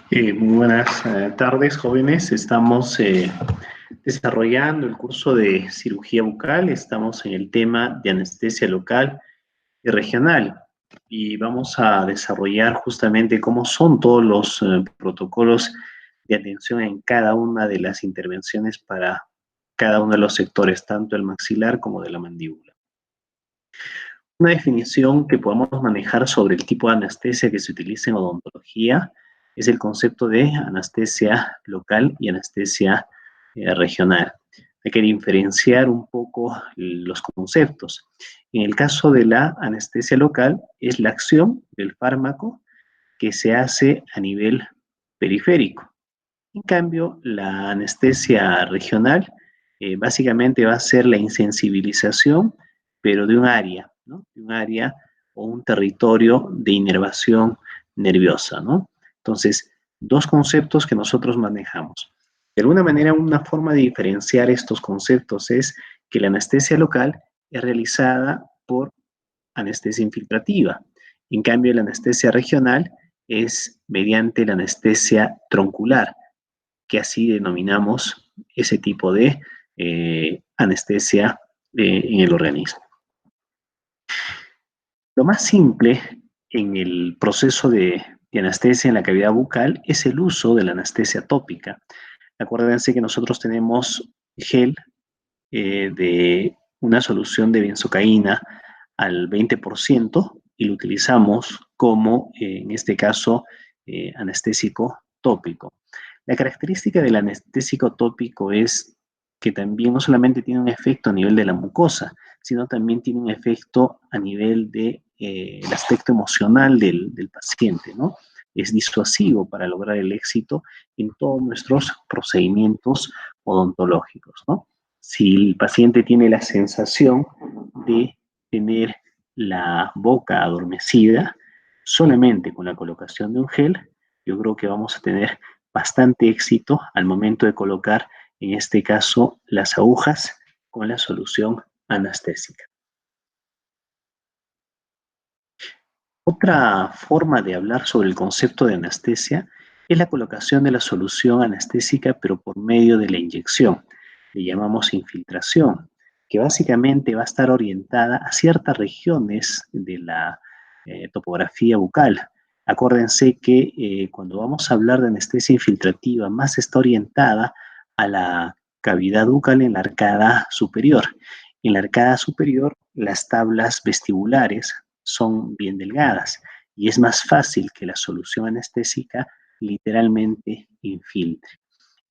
Muy buenas tardes, jóvenes. Estamos desarrollando el curso de cirugía bucal. Estamos en el tema de anestesia local y regional. Y vamos a desarrollar justamente cómo son todos los protocolos de atención en cada una de las intervenciones para cada uno de los sectores, tanto el maxilar como de la mandíbula. Una definición que podamos manejar sobre el tipo de anestesia que se utiliza en odontología es el concepto de anestesia local y anestesia regional. Hay que diferenciar un poco los conceptos. En el caso de la anestesia local, es la acción del fármaco que se hace a nivel periférico. En cambio, la anestesia regional básicamente va a ser la insensibilización, pero de un área, ¿no? De un área o un territorio de inervación nerviosa, ¿no? Entonces, dos conceptos que nosotros manejamos. De alguna manera, una forma de diferenciar estos conceptos es que la anestesia local es realizada por anestesia infiltrativa. En cambio, la anestesia regional es mediante la anestesia troncular, que así denominamos ese tipo de anestesia en el organismo. Lo más simple en el proceso de anestesia en la cavidad bucal es el uso de la anestesia tópica. Acuérdense que nosotros tenemos gel de una solución de benzocaína al 20% y lo utilizamos como, en este caso, anestésico tópico. La característica del anestésico tópico es que también no solamente tiene un efecto a nivel de la mucosa, sino también tiene un efecto a nivel de, el aspecto emocional del paciente, ¿no? Es disuasivo para lograr el éxito en todos nuestros procedimientos odontológicos, ¿no? Si el paciente tiene la sensación de tener la boca adormecida, solamente con la colocación de un gel, yo creo que vamos a tener bastante éxito al momento de colocar, en este caso, las agujas con la solución anestésica. Otra forma de hablar sobre el concepto de anestesia es la colocación de la solución anestésica, pero por medio de la inyección. Le llamamos infiltración, que básicamente va a estar orientada a ciertas regiones de la topografía bucal. Acuérdense que cuando vamos a hablar de anestesia infiltrativa, más está orientada a la cavidad bucal en la arcada superior. En la arcada superior, las tablas vestibulares son bien delgadas y es más fácil que la solución anestésica literalmente infiltre.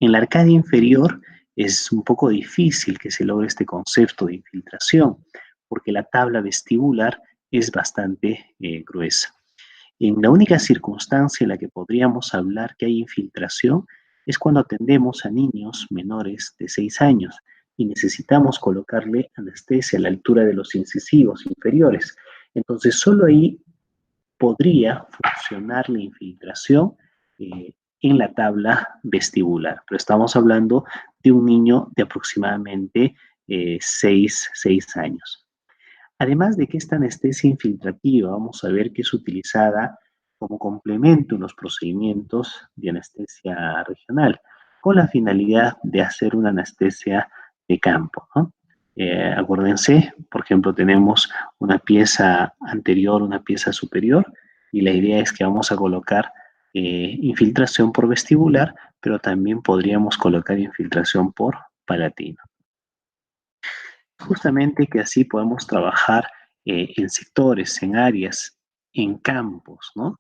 En la arcadia inferior es un poco difícil que se logre este concepto de infiltración porque la tabla vestibular es bastante gruesa. En la única circunstancia en la que podríamos hablar que hay infiltración es cuando atendemos a niños menores de 6 años y necesitamos colocarle anestesia a la altura de los incisivos inferiores. Entonces, solo ahí podría funcionar la infiltración en la tabla vestibular, pero estamos hablando de un niño de aproximadamente 6 años. Además de que esta anestesia infiltrativa, vamos a ver que es utilizada como complemento en los procedimientos de anestesia regional, con la finalidad de hacer una anestesia de campo, ¿no? Acuérdense, por ejemplo, tenemos una pieza anterior, una pieza superior, y la idea es que vamos a colocar infiltración por vestibular, pero también podríamos colocar infiltración por palatino. Justamente que así podemos trabajar en sectores, en áreas, en campos, ¿no?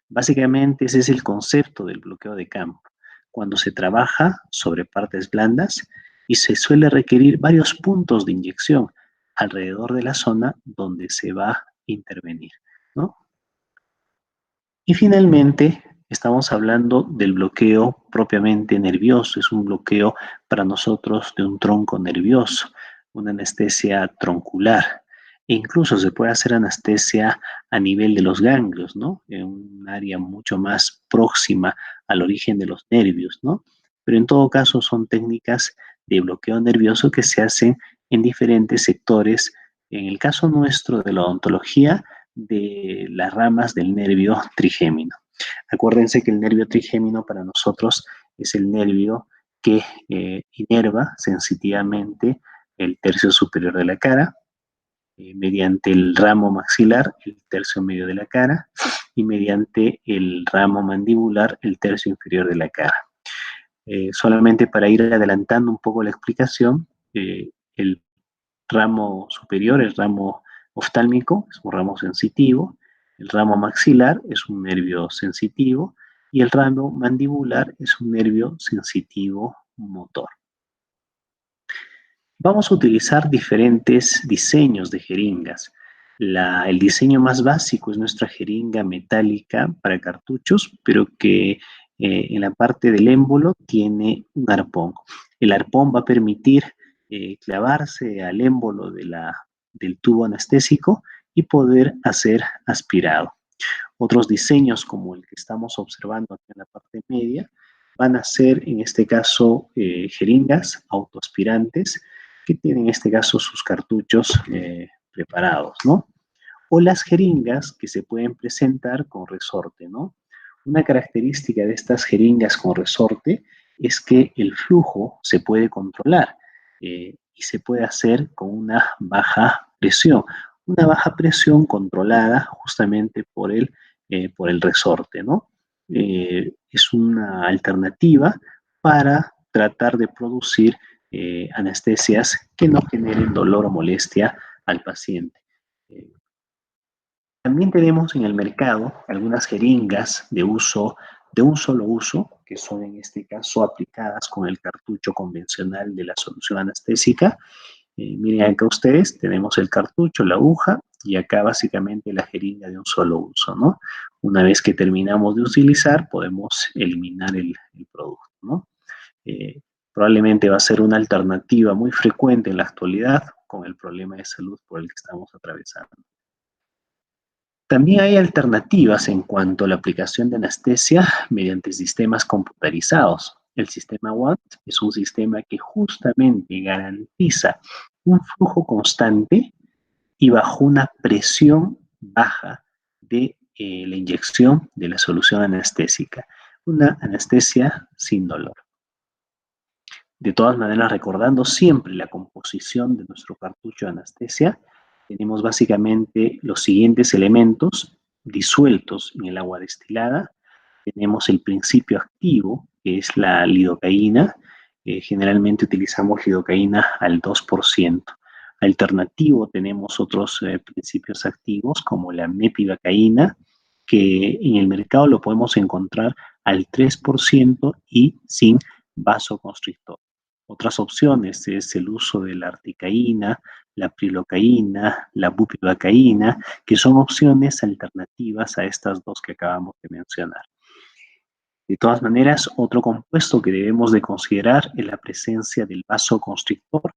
Básicamente ese es el concepto del bloqueo de campo, cuando se trabaja sobre partes blandas y se suele requerir varios puntos de inyección alrededor de la zona donde se va a intervenir, ¿no? Y finalmente, estamos hablando del bloqueo propiamente nervioso. Es un bloqueo para nosotros de un tronco nervioso, una anestesia troncular. E incluso se puede hacer anestesia a nivel de los ganglios, ¿no? En un área mucho más próxima al origen de los nervios, ¿no? Pero en todo caso son técnicas de bloqueo nervioso que se hacen en diferentes sectores. En el caso nuestro de la odontología, de las ramas del nervio trigémino. Acuérdense que el nervio trigémino para nosotros es el nervio que inerva sensitivamente el tercio superior de la cara, mediante el ramo maxilar, el tercio medio de la cara, y mediante el ramo mandibular, el tercio inferior de la cara. Solamente para ir adelantando un poco la explicación, el ramo superior, el ramo oftálmico, es un ramo sensitivo, el ramo maxilar es un nervio sensitivo y el ramo mandibular es un nervio sensitivo motor. Vamos a utilizar diferentes diseños de jeringas. El diseño más básico es nuestra jeringa metálica para cartuchos, pero que en la parte del émbolo tiene un arpón. El arpón va a permitir clavarse al émbolo del tubo anestésico y poder hacer aspirado. Otros diseños, como el que estamos observando aquí en la parte media, van a ser, en este caso, jeringas autoaspirantes, que tienen en este caso sus cartuchos preparados, ¿no? O las jeringas que se pueden presentar con resorte, ¿no? Una característica de estas jeringas con resorte es que el flujo se puede controlar y se puede hacer con una baja presión. Una baja presión controlada justamente por el resorte, ¿no? Es una alternativa para tratar de producir anestesias que no generen dolor o molestia al paciente. También tenemos en el mercado algunas jeringas de un solo uso, que son en este caso aplicadas con el cartucho convencional de la solución anestésica. Miren acá ustedes, tenemos el cartucho, la aguja y acá básicamente la jeringa de un solo uso, ¿no? Una vez que terminamos de utilizar, podemos eliminar el producto, ¿no? Eh, Probablemente va a ser una alternativa muy frecuente en la actualidad con el problema de salud por el que estamos atravesando. También hay alternativas en cuanto a la aplicación de anestesia mediante sistemas computarizados. El sistema WAT es un sistema que justamente garantiza un flujo constante y bajo una presión baja de la inyección de la solución anestésica. Una anestesia sin dolor. De todas maneras, recordando siempre la composición de nuestro cartucho de anestesia, tenemos básicamente los siguientes elementos disueltos en el agua destilada. Tenemos el principio activo, que es la lidocaína. Generalmente utilizamos lidocaína al 2%. Alternativo, tenemos otros principios activos como la mepivacaína, que en el mercado lo podemos encontrar al 3% y sin vasoconstrictor. Otras opciones es el uso de la articaína, la prilocaína, la bupivacaína, que son opciones alternativas a estas dos que acabamos de mencionar. De todas maneras, otro compuesto que debemos de considerar es la presencia del vasoconstrictor.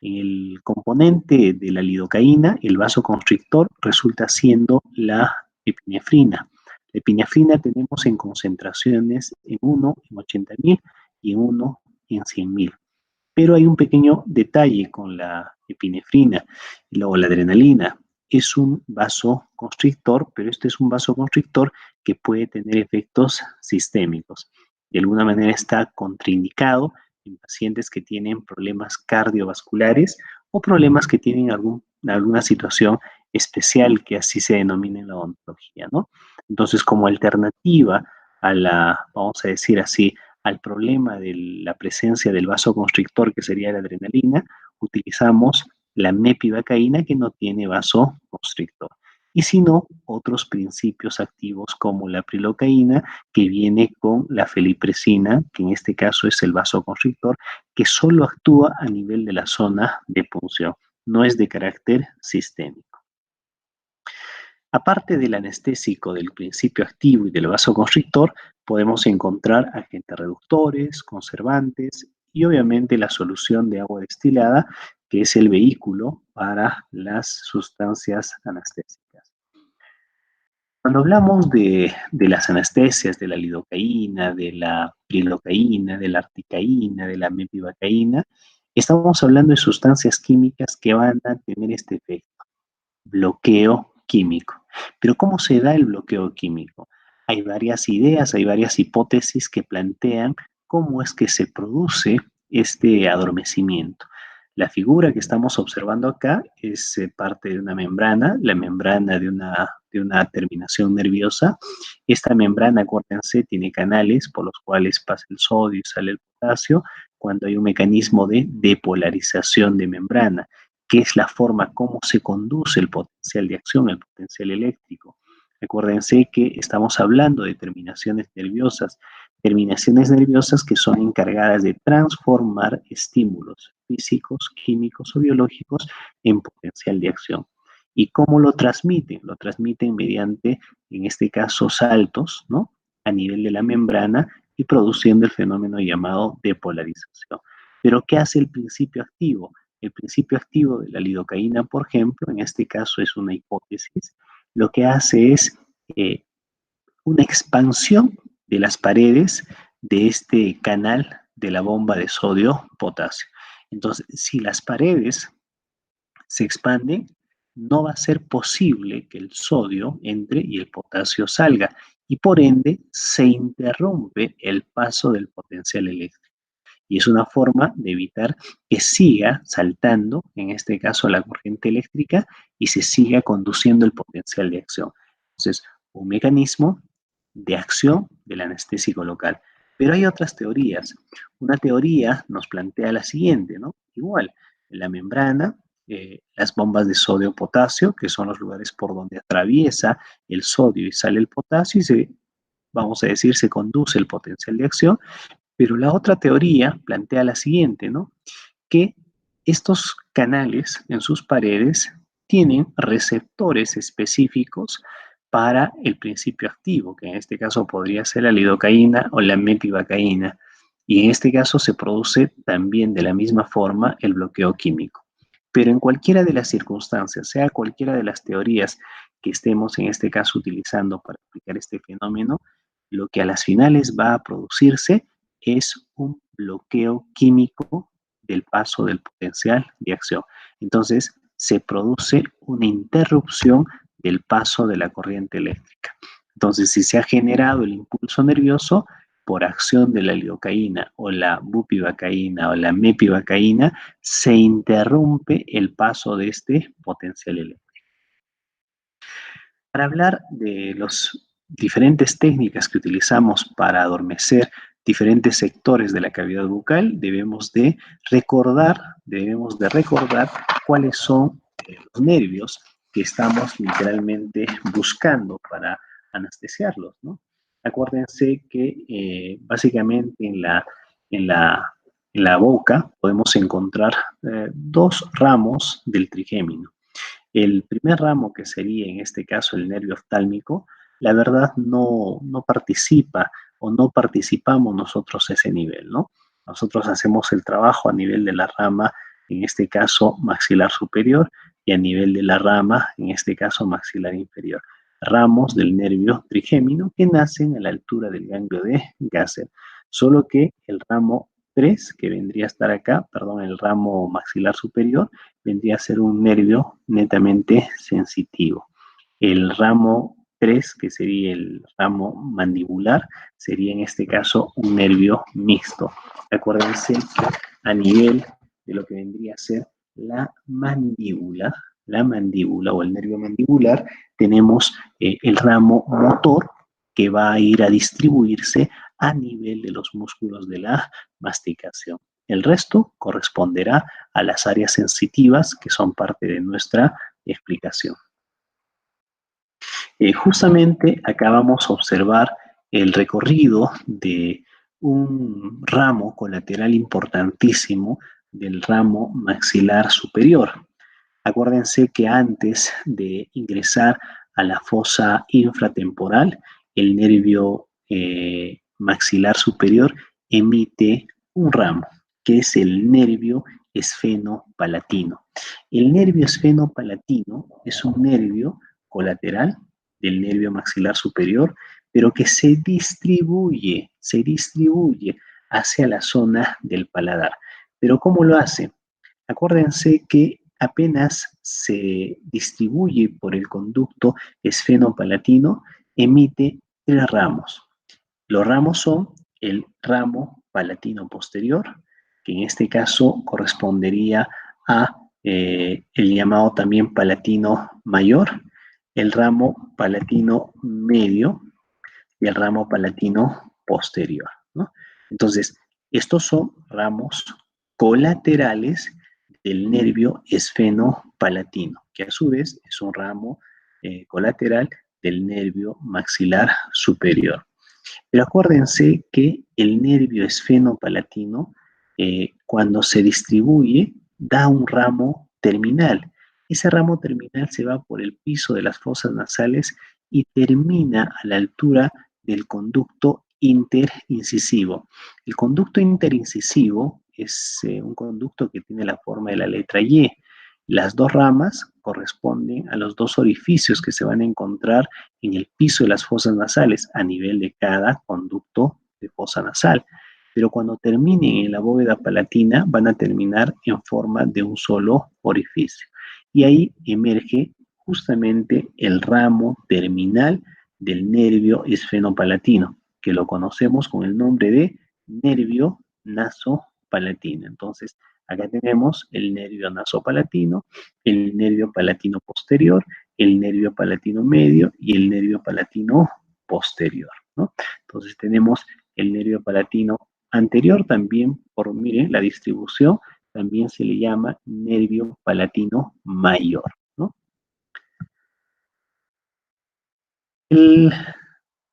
En el componente de la lidocaína, el vasoconstrictor resulta siendo la epinefrina. La epinefrina tenemos en concentraciones en 1 en 80.000 y en 1 en 100.000. Pero hay un pequeño detalle con la epinefrina o la adrenalina. Es un vasoconstrictor, pero este es un vasoconstrictor que puede tener efectos sistémicos. De alguna manera está contraindicado en pacientes que tienen problemas cardiovasculares o problemas que tienen alguna situación especial que así se denomina en la odontología, ¿no? Entonces, como alternativa a vamos a decir así, al problema de la presencia del vasoconstrictor, que sería la adrenalina, utilizamos la mepivacaína, que no tiene vasoconstrictor. Y si no, otros principios activos como la prilocaína, que viene con la felipresina, que en este caso es el vasoconstrictor, que solo actúa a nivel de la zona de punción, no es de carácter sistémico. Aparte del anestésico, del principio activo y del vasoconstrictor, podemos encontrar agentes reductores, conservantes y obviamente la solución de agua destilada, que es el vehículo para las sustancias anestésicas. Cuando hablamos de las anestesias, de la lidocaína, de la prilocaína, de la articaína, de la mepivacaína, estamos hablando de sustancias químicas que van a tener este efecto: bloqueo químico. Pero ¿cómo se da el bloqueo químico? hay varias ideas, hay varias hipótesis que plantean cómo es que se produce este adormecimiento. La figura que estamos observando acá es parte de una membrana, la membrana de una terminación nerviosa. Esta membrana, acuérdense, tiene canales por los cuales pasa el sodio y sale el potasio cuando hay un mecanismo de depolarización de membrana, que es la forma como se conduce el potencial de acción, el potencial eléctrico. Acuérdense que estamos hablando de terminaciones nerviosas que son encargadas de transformar estímulos físicos, químicos o biológicos en potencial de acción. ¿Y cómo lo transmiten? Lo transmiten mediante, en este caso, saltos, ¿no?, a nivel de la membrana y produciendo el fenómeno llamado depolarización. Pero ¿qué hace el principio activo? El principio activo de la lidocaína, por ejemplo, en este caso es una hipótesis, lo que hace es una expansión de las paredes de este canal de la bomba de sodio-potasio. Entonces, si las paredes se expanden, no va a ser posible que el sodio entre y el potasio salga, y por ende se interrumpe el paso del potencial eléctrico. Y es una forma de evitar que siga saltando, en este caso, la corriente eléctrica y se siga conduciendo el potencial de acción. Entonces, un mecanismo de acción del anestésico local. Pero hay otras teorías. Una teoría nos plantea la siguiente, ¿no? Igual, en la membrana, las bombas de sodio-potasio, que son los lugares por donde atraviesa el sodio y sale el potasio y vamos a decir, se conduce el potencial de acción. Pero la otra teoría plantea la siguiente, ¿no? Que estos canales en sus paredes tienen receptores específicos para el principio activo, que en este caso podría ser la lidocaína o la mepivacaína, y en este caso se produce también de la misma forma el bloqueo químico. Pero en cualquiera de las circunstancias, sea cualquiera de las teorías que estemos en este caso utilizando para explicar este fenómeno, lo que a las finales va a producirse es un bloqueo químico del paso del potencial de acción. Entonces, se produce una interrupción del paso de la corriente eléctrica. Entonces, si se ha generado el impulso nervioso por acción de la lidocaína o la bupivacaína o la mepivacaína, se interrumpe el paso de este potencial eléctrico. Para hablar de las diferentes técnicas que utilizamos para adormecer diferentes sectores de la cavidad bucal, debemos de recordar cuáles son los nervios que estamos literalmente buscando para anestesiarlos, ¿no? Acuérdense que básicamente en la, en la boca podemos encontrar dos ramos del trigémino. El primer ramo, que sería en este caso el nervio oftálmico, la verdad no participa o no participamos nosotros a ese nivel, ¿no? Nosotros hacemos el trabajo a nivel de la rama, en este caso maxilar superior, y a nivel de la rama, en este caso maxilar inferior. Ramos del nervio trigémino que nacen a la altura del ganglio de Gasser. Solo que el ramo 3, que vendría a estar acá, perdón, el ramo maxilar superior, vendría a ser un nervio netamente sensitivo. El ramo 3, que sería el ramo mandibular, sería en este caso un nervio mixto. Acuérdense que a nivel de lo que vendría a ser la mandíbula o el nervio mandibular, tenemos el ramo motor que va a ir a distribuirse a nivel de los músculos de la masticación. El resto corresponderá a las áreas sensitivas que son parte de nuestra explicación. Justamente acá vamos a observar el recorrido de un ramo colateral importantísimo del ramo maxilar superior. Acuérdense que antes de ingresar a la fosa infratemporal, el nervio maxilar superior emite un ramo, que es el nervio esfenopalatino. El nervio esfenopalatino es un nervio colateral del nervio maxilar superior, pero que se distribuye hacia la zona del paladar. ¿Pero cómo lo hace? Acuérdense que apenas se distribuye por el conducto esfenopalatino, emite tres ramos. Los ramos son el ramo palatino posterior, que en este caso correspondería a el llamado también palatino mayor, el ramo palatino medio y el ramo palatino posterior, ¿no? Entonces, estos son ramos colaterales del nervio esfenopalatino, que a su vez es un ramo colateral del nervio maxilar superior. Pero acuérdense que el nervio esfenopalatino, cuando se distribuye, da un ramo terminal. Ese ramo terminal se va por el piso de las fosas nasales y termina a la altura del conducto interincisivo. El conducto interincisivo es un conducto que tiene la forma de la letra Y. Las dos ramas corresponden a los dos orificios que se van a encontrar en el piso de las fosas nasales a nivel de cada conducto de fosa nasal. Pero cuando terminen en la bóveda palatina van a terminar en forma de un solo orificio. Y ahí emerge justamente el ramo terminal del nervio esfenopalatino, que lo conocemos con el nombre de nervio nasopalatino. Entonces, acá tenemos el nervio nasopalatino, el nervio palatino posterior, el nervio palatino medio y el nervio palatino posterior, ¿no? Entonces tenemos el nervio palatino anterior también, por, miren, la distribución, también se le llama nervio palatino mayor, ¿no? El,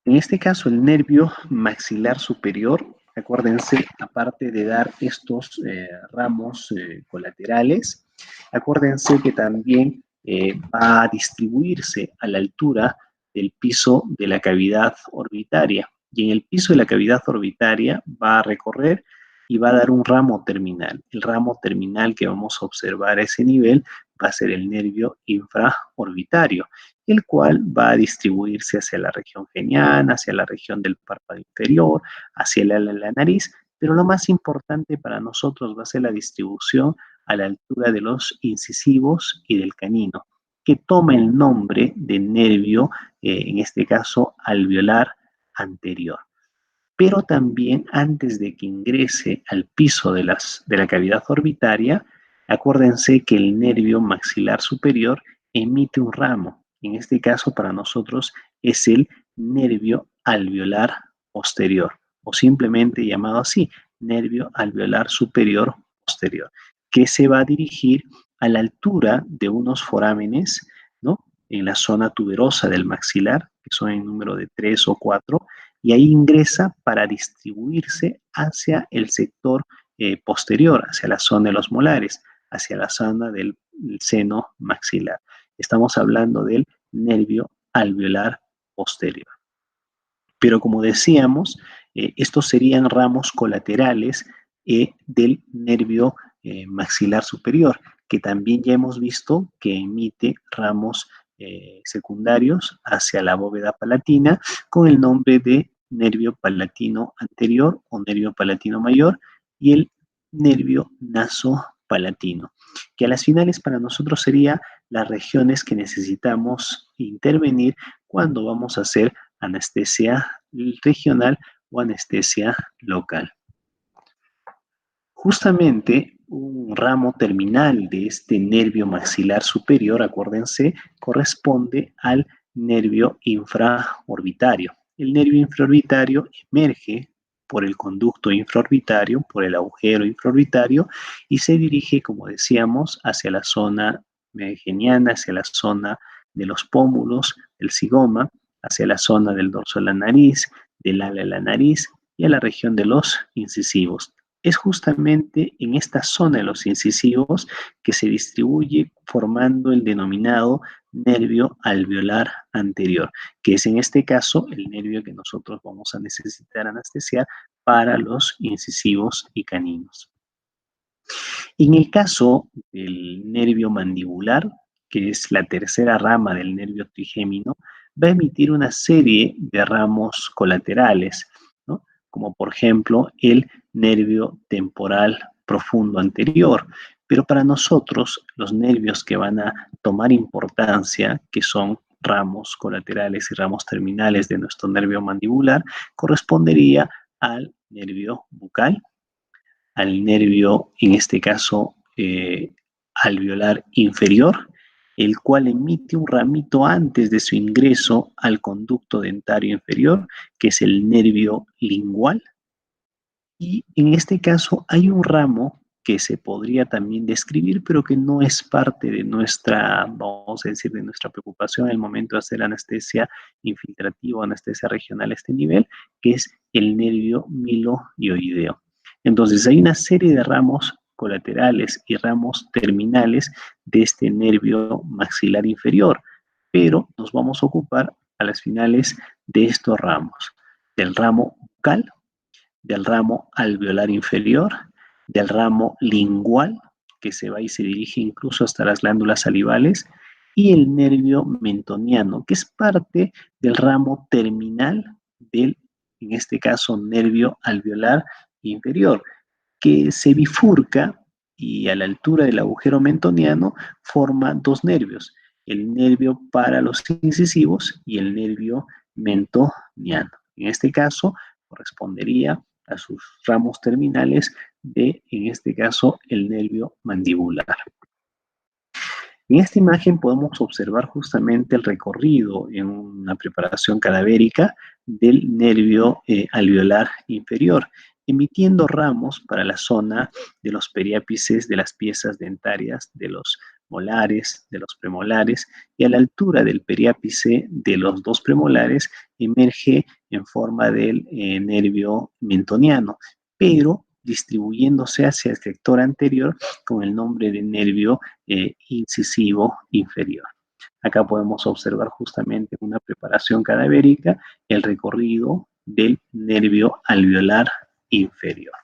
en este caso, el nervio maxilar superior, acuérdense, aparte de dar estos ramos colaterales, acuérdense que también va a distribuirse a la altura del piso de la cavidad orbitaria. Y en el piso de la cavidad orbitaria va a recorrer y va a dar un ramo terminal. El ramo terminal que vamos a observar a ese nivel va a ser el nervio infraorbitario, el cual va a distribuirse hacia la región geniana, hacia la región del párpado inferior, hacia la nariz, pero lo más importante para nosotros va a ser la distribución a la altura de los incisivos y del canino, que toma el nombre de nervio, en este caso alveolar anterior. Pero también antes de que ingrese al piso de la cavidad orbitaria, acuérdense que el nervio maxilar superior emite un ramo. En este caso, para nosotros, es el nervio alveolar posterior, o simplemente llamado así, nervio alveolar superior posterior, que se va a dirigir a la altura de unos forámenes, ¿no? En la zona tuberosa del maxilar, que son en número de 3 o 4, y ahí ingresa para distribuirse hacia el sector posterior, hacia la zona de los molares, hacia la zona del seno maxilar. Estamos hablando del nervio alveolar posterior. Pero como decíamos, estos serían ramos colaterales del nervio maxilar superior, que también ya hemos visto que emite ramos secundarios hacia la bóveda palatina con el nombre de nervio palatino anterior o nervio palatino mayor y el nervio nasopalatino, que a las finales para nosotros sería las regiones que necesitamos intervenir cuando vamos a hacer anestesia regional o anestesia local. Justamente un ramo terminal de este nervio maxilar superior, acuérdense, corresponde al nervio infraorbitario. El nervio infraorbitario emerge por el conducto infraorbitario, por el agujero infraorbitario, y se dirige, como decíamos, hacia la zona geniana, hacia la zona de los pómulos, del zigoma, hacia la zona del dorso de la nariz, del ala de la nariz y a la región de los incisivos. Es justamente en esta zona de los incisivos que se distribuye formando el denominado nervio alveolar anterior, que es en este caso el nervio que nosotros vamos a necesitar anestesiar para los incisivos y caninos. En el caso del nervio mandibular, que es la tercera rama del nervio trigémino, va a emitir una serie de ramos colaterales, ¿no? Como por ejemplo el nervio temporal profundo anterior. Pero para nosotros, los nervios que van a tomar importancia, que son ramos colaterales y ramos terminales de nuestro nervio mandibular correspondería al nervio bucal, al nervio, en este caso, alveolar inferior, el cual emite un ramito antes de su ingreso al conducto dentario inferior, que es el nervio lingual. Y en este caso hay un ramo que se podría también describir, pero que no es parte de nuestra, vamos a decir, de nuestra preocupación en el momento de hacer anestesia infiltrativa o anestesia regional a este nivel, que es el nervio milohioideo. Entonces hay una serie de ramos colaterales y ramos terminales de este nervio maxilar inferior, pero nos vamos a ocupar a las finales de estos ramos, del ramo bucal, del ramo alveolar inferior, del ramo lingual, que se va y se dirige incluso hasta las glándulas salivales, y el nervio mentoniano, que es parte del ramo terminal del, en este caso, nervio alveolar inferior, que se bifurca y a la altura del agujero mentoniano forma dos nervios, el nervio para los incisivos y el nervio mentoniano. En este caso, correspondería a sus ramos terminales de, en este caso, el nervio mandibular. En esta imagen podemos observar justamente el recorrido en una preparación cadavérica del nervio alveolar inferior, emitiendo ramos para la zona de los periápices de las piezas dentarias, de los molares, de los premolares, y a la altura del periápice de los dos premolares emerge en forma del nervio mentoniano, pero distribuyéndose hacia el sector anterior con el nombre de nervio incisivo inferior. Acá podemos observar justamente una preparación cadavérica, el recorrido del nervio alveolar inferior.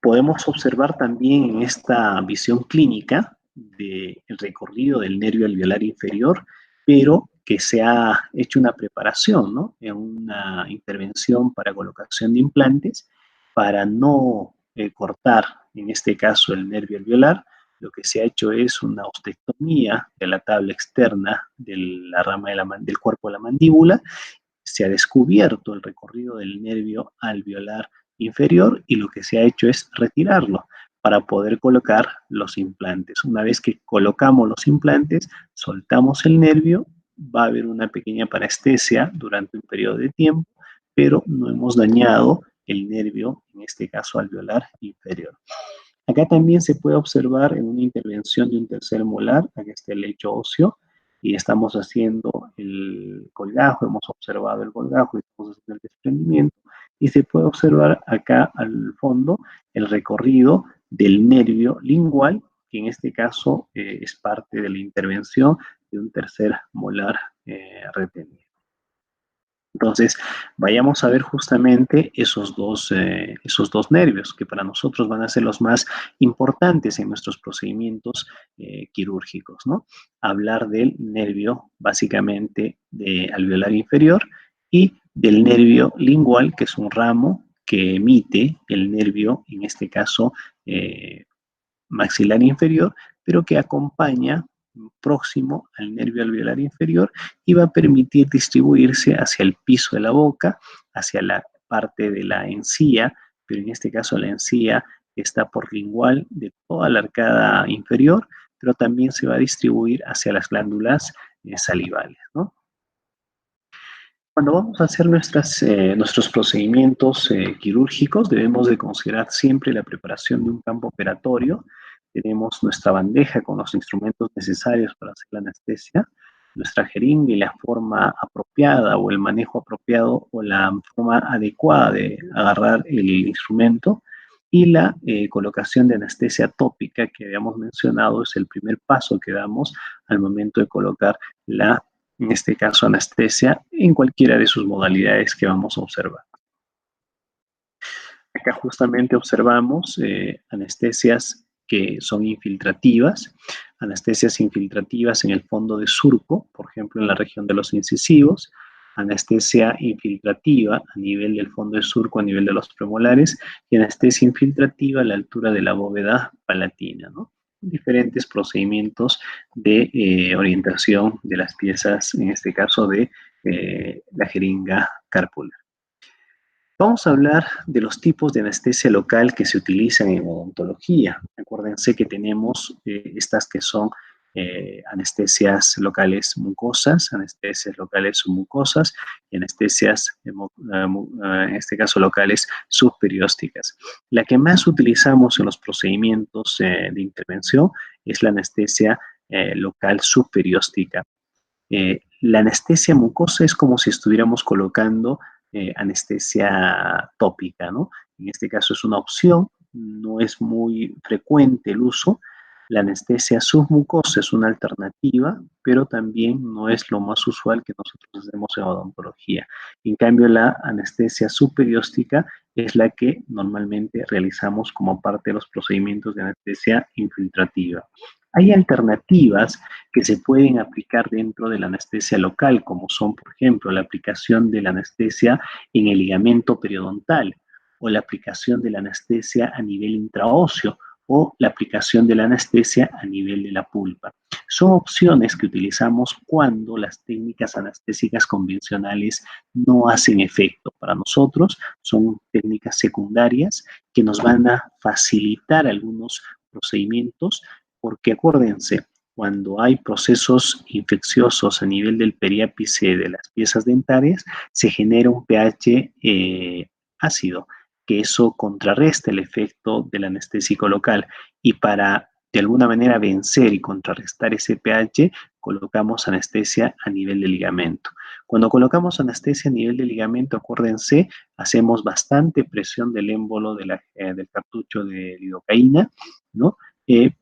Podemos observar también en esta visión clínica del recorrido del nervio alveolar inferior, pero que se ha hecho una preparación, ¿no? En una intervención para colocación de implantes, para no cortar, en este caso, el nervio alveolar. Lo que se ha hecho es una ostectomía de la tabla externa de la rama del cuerpo de la mandíbula. Se ha descubierto el recorrido del nervio alveolar inferior y lo que se ha hecho es retirarlo para poder colocar los implantes. Una vez que colocamos los implantes, soltamos el nervio, va a haber una pequeña parestesia durante un periodo de tiempo, pero no hemos dañado el nervio, en este caso alveolar inferior. Acá también se puede observar en una intervención de un tercer molar, acá está el lecho óseo, y estamos haciendo el colgajo, hemos observado el colgajo y estamos haciendo el desprendimiento, y se puede observar acá al fondo el recorrido del nervio lingual, que en este caso es parte de la intervención de un tercer molar retenido. Entonces, vayamos a ver justamente esos dos nervios, que para nosotros van a ser los más importantes en nuestros procedimientos quirúrgicos, ¿no? Hablar del nervio, básicamente, de alveolar inferior y del nervio lingual, que es un ramo que emite el nervio, en este caso, maxilar inferior, pero que acompaña próximo al nervio alveolar inferior y va a permitir distribuirse hacia el piso de la boca, hacia la parte de la encía, pero en este caso la encía está por lingual de toda la arcada inferior, pero también se va a distribuir hacia las glándulas salivales, ¿no? Cuando vamos a hacer nuestros procedimientos quirúrgicos, debemos de considerar siempre la preparación de un campo operatorio. Tenemos nuestra bandeja con los instrumentos necesarios para hacer la anestesia, nuestra jeringa y la forma apropiada o el manejo apropiado o la forma adecuada de agarrar el instrumento, y la colocación de anestesia tópica que habíamos mencionado es el primer paso que damos al momento de colocar en este caso, anestesia en cualquiera de sus modalidades que vamos a observar. Acá justamente observamos anestesias que son infiltrativas, anestesias infiltrativas en el fondo de surco, por ejemplo, en la región de los incisivos, anestesia infiltrativa a nivel del fondo de surco, a nivel de los premolares, y anestesia infiltrativa a la altura de la bóveda palatina, ¿no? diferentes procedimientos de orientación de las piezas, en este caso de la jeringa carpular. Vamos a hablar de los tipos de anestesia local que se utilizan en odontología. Acuérdense que tenemos estas que son anestesias locales mucosas, anestesias locales submucosas y anestesias, en este caso, locales subperiósticas. La que más utilizamos en los procedimientos de intervención es la anestesia local subperióstica. La anestesia mucosa es como si estuviéramos colocando anestesia tópica, ¿no? En este caso es una opción, no es muy frecuente el uso. La anestesia submucosa es una alternativa, pero también no es lo más usual que nosotros hacemos en odontología. En cambio, la anestesia subperióstica es la que normalmente realizamos como parte de los procedimientos de anestesia infiltrativa. Hay alternativas que se pueden aplicar dentro de la anestesia local, como son, por ejemplo, la aplicación de la anestesia en el ligamento periodontal o la aplicación de la anestesia a nivel intraóseo o la aplicación de la anestesia a nivel de la pulpa. Son opciones que utilizamos cuando las técnicas anestésicas convencionales no hacen efecto. Para nosotros son técnicas secundarias que nos van a facilitar algunos procedimientos porque acuérdense, cuando hay procesos infecciosos a nivel del periápice de las piezas dentarias, se genera un pH ácido, que eso contrarresta el efecto del anestésico local. Y para, de alguna manera, vencer y contrarrestar ese pH, colocamos anestesia a nivel de ligamento. Cuando colocamos anestesia a nivel de ligamento, acuérdense, hacemos bastante presión del émbolo del cartucho de lidocaína, ¿no?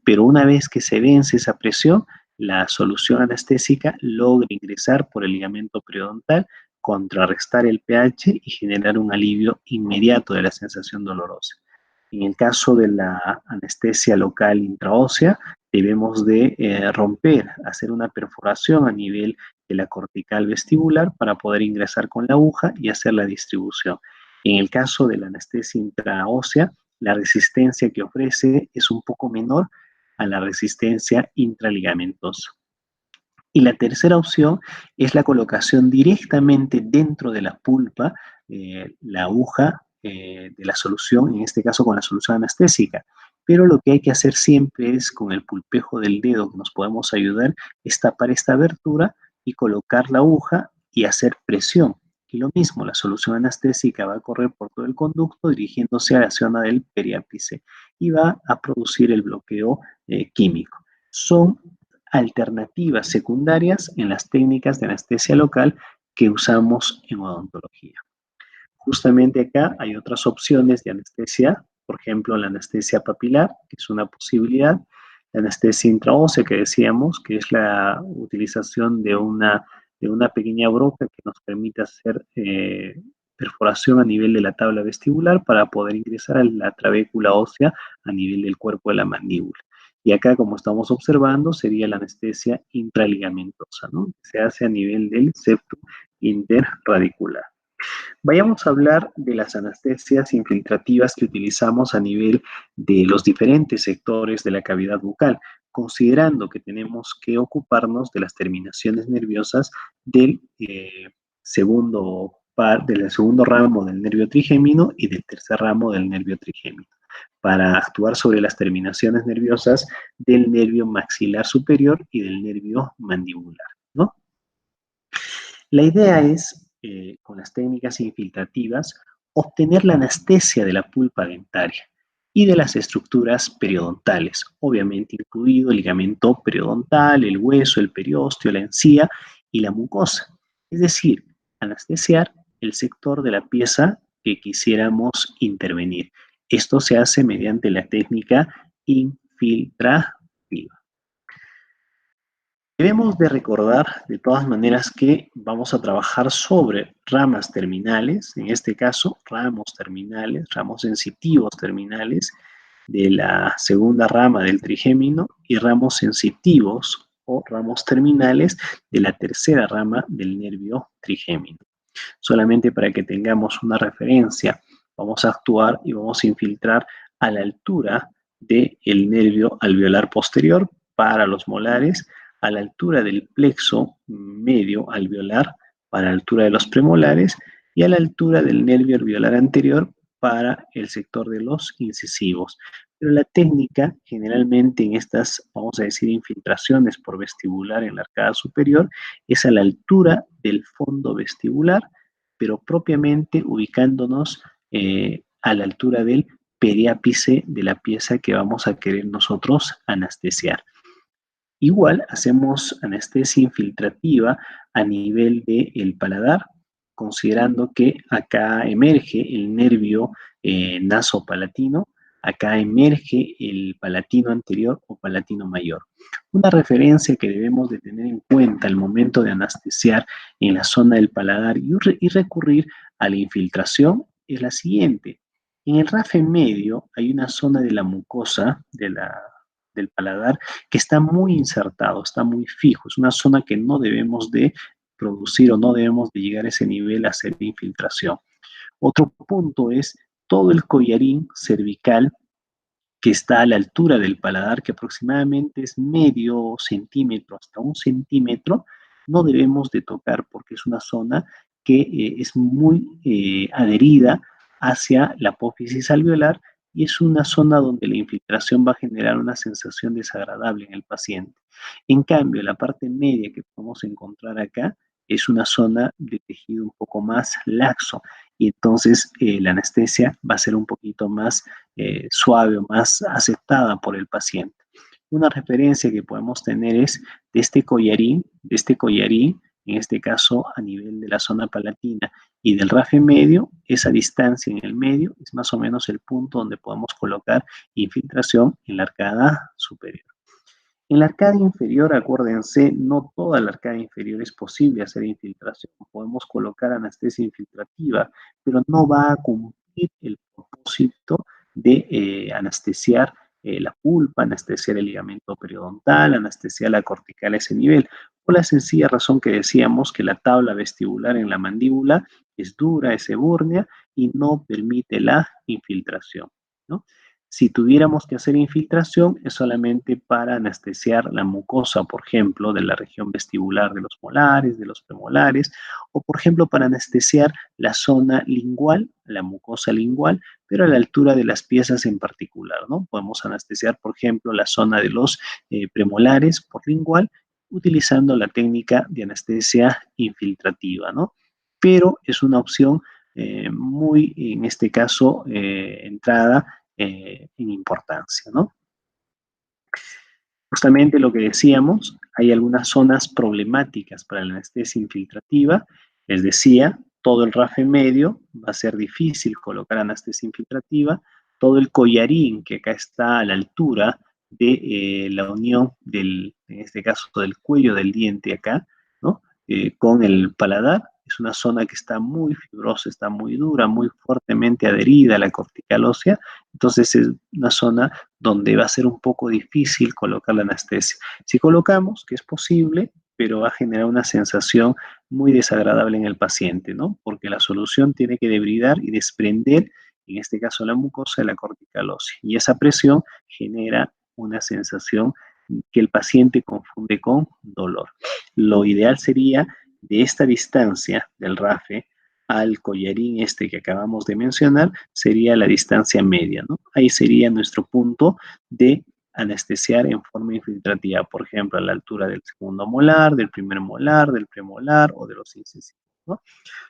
Pero una vez que se vence esa presión, la solución anestésica logra ingresar por el ligamento periodontal, contrarrestar el pH y generar un alivio inmediato de la sensación dolorosa. En el caso de la anestesia local intraósea, debemos de romper, hacer una perforación a nivel de la cortical vestibular para poder ingresar con la aguja y hacer la distribución. En el caso de la anestesia intraósea, la resistencia que ofrece es un poco menor a la resistencia intraligamentosa. Y la tercera opción es la colocación directamente dentro de la pulpa, la aguja de la solución, en este caso con la solución anestésica. Pero lo que hay que hacer siempre es con el pulpejo del dedo que nos podemos ayudar, es tapar esta abertura y colocar la aguja y hacer presión. Y lo mismo, la solución anestésica va a correr por todo el conducto dirigiéndose a la zona del periápice y va a producir el bloqueo químico. Son alternativas secundarias en las técnicas de anestesia local que usamos en odontología. Justamente acá hay otras opciones de anestesia, por ejemplo, la anestesia papilar, que es una posibilidad, la anestesia intraósea, que decíamos, que es la utilización de una pequeña broca que nos permite hacer perforación a nivel de la tabla vestibular para poder ingresar a la trabécula ósea a nivel del cuerpo de la mandíbula. Y acá, como estamos observando, sería la anestesia intraligamentosa, ¿no? Se hace a nivel del septum interradicular. Vayamos a hablar de las anestesias infiltrativas que utilizamos a nivel de los diferentes sectores de la cavidad bucal, considerando que tenemos que ocuparnos de las terminaciones nerviosas del segundo ramo del nervio trigémino y del tercer ramo del nervio trigémino, para actuar sobre las terminaciones nerviosas del nervio maxilar superior y del nervio mandibular, ¿no? La idea es, con las técnicas infiltrativas, obtener la anestesia de la pulpa dentaria y de las estructuras periodontales, obviamente incluido el ligamento periodontal, el hueso, el periósteo, la encía y la mucosa. Es decir, anestesiar el sector de la pieza que quisiéramos intervenir. Esto se hace mediante la técnica infiltrativa. Debemos de recordar de todas maneras que vamos a trabajar sobre ramas terminales, en este caso ramos terminales, ramos sensitivos terminales de la segunda rama del trigémino y ramos sensitivos o ramos terminales de la tercera rama del nervio trigémino. Solamente para que tengamos una referencia, vamos a actuar y vamos a infiltrar a la altura del nervio alveolar posterior para los molares, a la altura del plexo medio alveolar para la altura de los premolares y a la altura del nervio alveolar anterior para el sector de los incisivos. Pero la técnica, generalmente en estas, vamos a decir, infiltraciones por vestibular en la arcada superior, es a la altura del fondo vestibular, pero propiamente ubicándonos a la altura del periápice de la pieza que vamos a querer nosotros anestesiar. Igual hacemos anestesia infiltrativa a nivel del paladar, considerando que acá emerge el nervio nasopalatino, acá emerge el palatino anterior o palatino mayor. Una referencia que debemos de tener en cuenta al momento de anestesiar en la zona del paladar y recurrir a la infiltración es la siguiente. En el RAFE medio hay una zona de la mucosa del paladar que está muy insertado, está muy fijo, es una zona que no debemos de producir o no debemos de llegar a ese nivel a hacer infiltración. Otro punto es todo el collarín cervical que está a la altura del paladar, que aproximadamente es medio centímetro hasta 1 centímetro, no debemos de tocar porque es una zona que es muy adherida hacia la apófisis alveolar y es una zona donde la infiltración va a generar una sensación desagradable en el paciente. En cambio, la parte media que podemos encontrar acá es una zona de tejido un poco más laxo y entonces la anestesia va a ser un poquito más suave o más aceptada por el paciente. Una referencia que podemos tener es de este collarín, en este caso a nivel de la zona palatina y del RAFE medio, esa distancia en el medio es más o menos el punto donde podemos colocar infiltración en la arcada superior. En la arcada inferior, acuérdense, no toda la arcada inferior es posible hacer infiltración. Podemos colocar anestesia infiltrativa, pero no va a cumplir el propósito de anestesiar la pulpa, anestesiar el ligamento periodontal, anestesiar la cortical a ese nivel, por la sencilla razón que decíamos que la tabla vestibular en la mandíbula es dura, es ebúrnea y no permite la infiltración, ¿no? Si tuviéramos que hacer infiltración, es solamente para anestesiar la mucosa, por ejemplo, de la región vestibular de los molares, de los premolares, o por ejemplo, para anestesiar la zona lingual, la mucosa lingual, pero a la altura de las piezas en particular, ¿no? Podemos anestesiar, por ejemplo, la zona de los premolares por lingual, utilizando la técnica de anestesia infiltrativa, ¿no? Pero es una opción muy, en este caso, entrada en importancia, ¿no? Justamente lo que decíamos, hay algunas zonas problemáticas para la anestesia infiltrativa. Les decía, todo el RAFE medio va a ser difícil colocar anestesia infiltrativa. Todo el collarín que acá está a la altura de la unión del, en este caso, del cuello del diente acá, ¿no? Con el paladar, es una zona que está muy fibrosa, está muy dura, muy fuertemente adherida a la cortical ósea. Entonces es una zona donde va a ser un poco difícil colocar la anestesia. Si colocamos, que es posible, pero va a generar una sensación muy desagradable en el paciente, ¿no? Porque la solución tiene que debridar y desprender, en este caso la mucosa de la cortical ósea. Y esa presión genera una sensación que el paciente confunde con dolor. Lo ideal sería de esta distancia del RAFE al collarín este que acabamos de mencionar, sería la distancia media, ¿no? Ahí sería nuestro punto de anestesiar en forma infiltrativa, por ejemplo, a la altura del segundo molar, del primer molar, del premolar o de los incisivos, ¿no?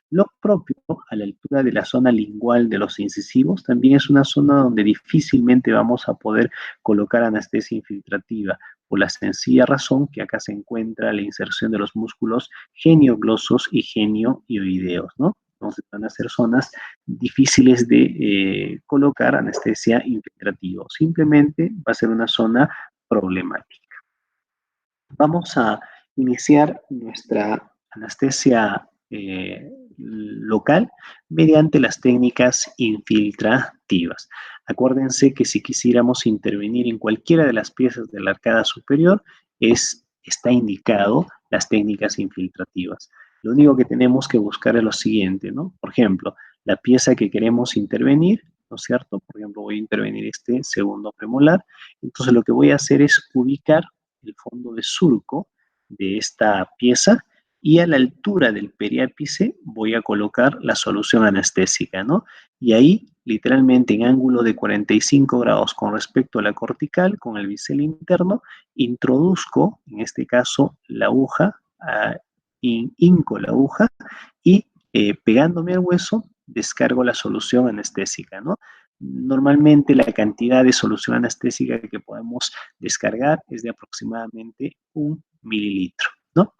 Lo propio a la altura de la zona lingual de los incisivos también es una zona donde difícilmente vamos a poder colocar anestesia infiltrativa por la sencilla razón que acá se encuentra la inserción de los músculos genioglosos y genioioideos, ¿no? Entonces van a ser zonas difíciles de colocar anestesia infiltrativa. Simplemente va a ser una zona problemática. Vamos a iniciar nuestra anestesia local mediante las técnicas infiltrativas. Acuérdense que si quisiéramos intervenir en cualquiera de las piezas de la arcada superior, está indicado las técnicas infiltrativas. Lo único que tenemos que buscar es lo siguiente, ¿no? Por ejemplo, la pieza que queremos intervenir ¿no es cierto? Por ejemplo, voy a intervenir este segundo premolar. Entonces lo que voy a hacer es ubicar el fondo de surco de esta pieza y a la altura del periápice voy a colocar la solución anestésica, ¿no? Y ahí, literalmente en ángulo de 45 grados con respecto a la cortical, con el bisel interno, introduzco, en este caso, la aguja, hinco la aguja y pegándome al hueso, descargo la solución anestésica, ¿no? Normalmente la cantidad de solución anestésica que podemos descargar es de aproximadamente 1 mililitro, ¿no?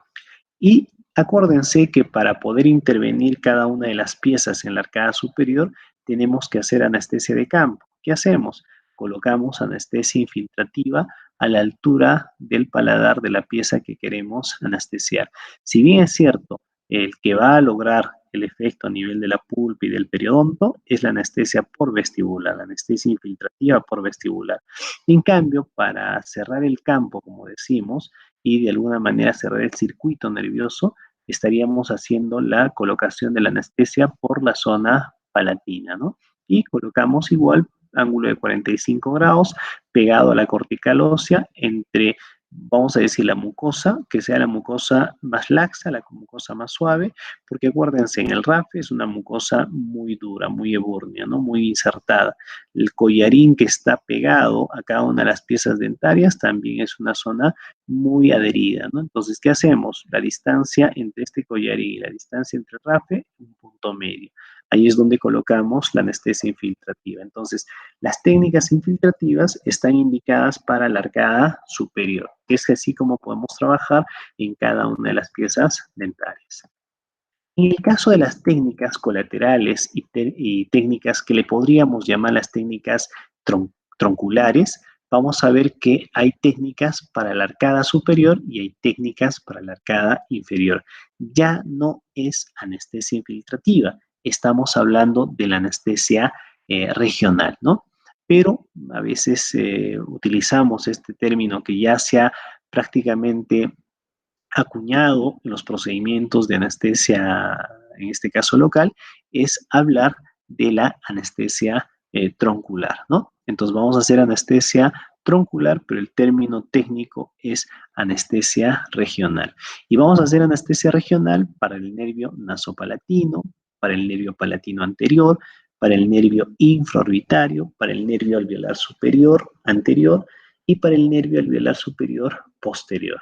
Y acuérdense que para poder intervenir cada una de las piezas en la arcada superior, tenemos que hacer anestesia de campo. ¿Qué hacemos? Colocamos anestesia infiltrativa a la altura del paladar de la pieza que queremos anestesiar. Si bien es cierto, el que va a lograr el efecto a nivel de la pulpa y del periodonto es la anestesia por vestibular, la anestesia infiltrativa por vestibular. En cambio, para cerrar el campo, como decimos, y de alguna manera cerrar el circuito nervioso, estaríamos haciendo la colocación de la anestesia por la zona palatina, ¿no? Y colocamos igual ángulo de 45 grados pegado a la cortical ósea entre, vamos a decir, la mucosa, que sea la mucosa más laxa, la mucosa más suave, porque acuérdense, en el RAFE es una mucosa muy dura, muy ebúrnea, ¿no? Muy insertada. El collarín que está pegado a cada una de las piezas dentarias también es una zona muy adherida, ¿no? Entonces, ¿qué hacemos? La distancia entre este collarín y la distancia entre el RAFE, un punto medio. Ahí es donde colocamos la anestesia infiltrativa. Entonces, las técnicas infiltrativas están indicadas para la arcada superior, que es así como podemos trabajar en cada una de las piezas dentarias. En el caso de las técnicas colaterales y técnicas que le podríamos llamar las técnicas tronculares, vamos a ver que hay técnicas para la arcada superior y hay técnicas para la arcada inferior. Ya no es anestesia infiltrativa, estamos hablando de la anestesia regional, ¿no? Pero a veces utilizamos este término que ya se ha prácticamente acuñado en los procedimientos de anestesia, en este caso local, es hablar de la anestesia troncular, ¿no? Entonces vamos a hacer anestesia troncular, pero el término técnico es anestesia regional. Y vamos a hacer anestesia regional para el nervio nasopalatino, para el nervio palatino anterior, para el nervio infraorbitario, para el nervio alveolar superior anterior y para el nervio alveolar superior posterior.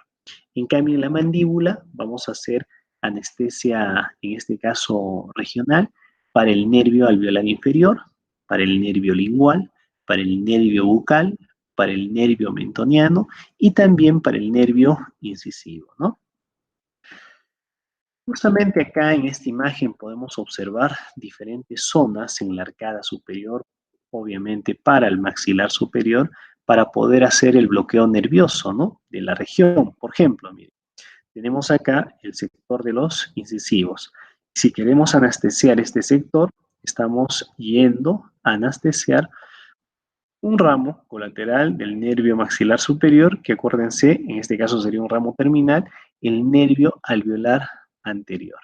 En cambio, en la mandíbula vamos a hacer anestesia, en este caso regional, para el nervio alveolar inferior, para el nervio lingual, para el nervio bucal, para el nervio mentoniano y también para el nervio incisivo, ¿no? Justamente acá en esta imagen podemos observar diferentes zonas en la arcada superior, obviamente para el maxilar superior, para poder hacer el bloqueo nervioso, ¿no? De la región. Por ejemplo, miren, tenemos acá el sector de los incisivos. Si queremos anestesiar este sector, estamos yendo a anestesiar un ramo colateral del nervio maxilar superior, que acuérdense, en este caso sería un ramo terminal, el nervio alveolar anterior.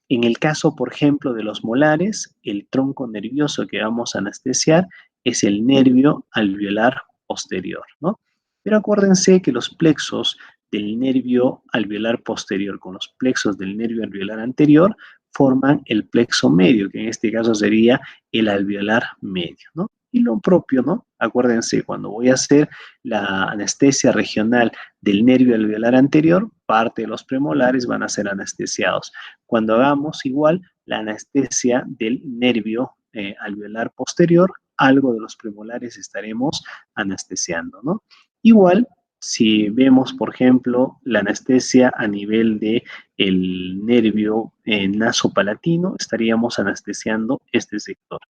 En el caso, por ejemplo, de los molares, el tronco nervioso que vamos a anestesiar es el nervio alveolar posterior, ¿no? Pero acuérdense que los plexos del nervio alveolar posterior con los plexos del nervio alveolar anterior forman el plexo medio, que en este caso sería el alveolar medio, ¿no? Y lo propio, ¿no? Acuérdense, cuando voy a hacer la anestesia regional del nervio alveolar anterior, parte de los premolares van a ser anestesiados. Cuando hagamos igual la anestesia del nervio alveolar posterior, algo de los premolares estaremos anestesiando, ¿no? Igual, si vemos, por ejemplo, la anestesia a nivel de el nervio nasopalatino, estaríamos anestesiando este sector.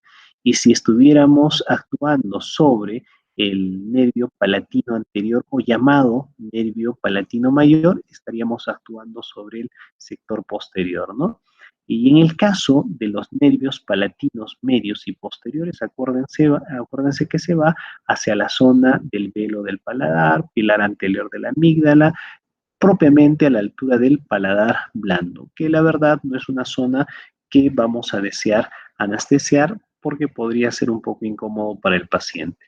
Y si estuviéramos actuando sobre el nervio palatino anterior o llamado nervio palatino mayor, estaríamos actuando sobre el sector posterior, ¿no? Y en el caso de los nervios palatinos medios y posteriores, acuérdense que se va hacia la zona del velo del paladar, pilar anterior de la amígdala, propiamente a la altura del paladar blando, que la verdad no es una zona que vamos a desear anestesiar porque podría ser un poco incómodo para el paciente.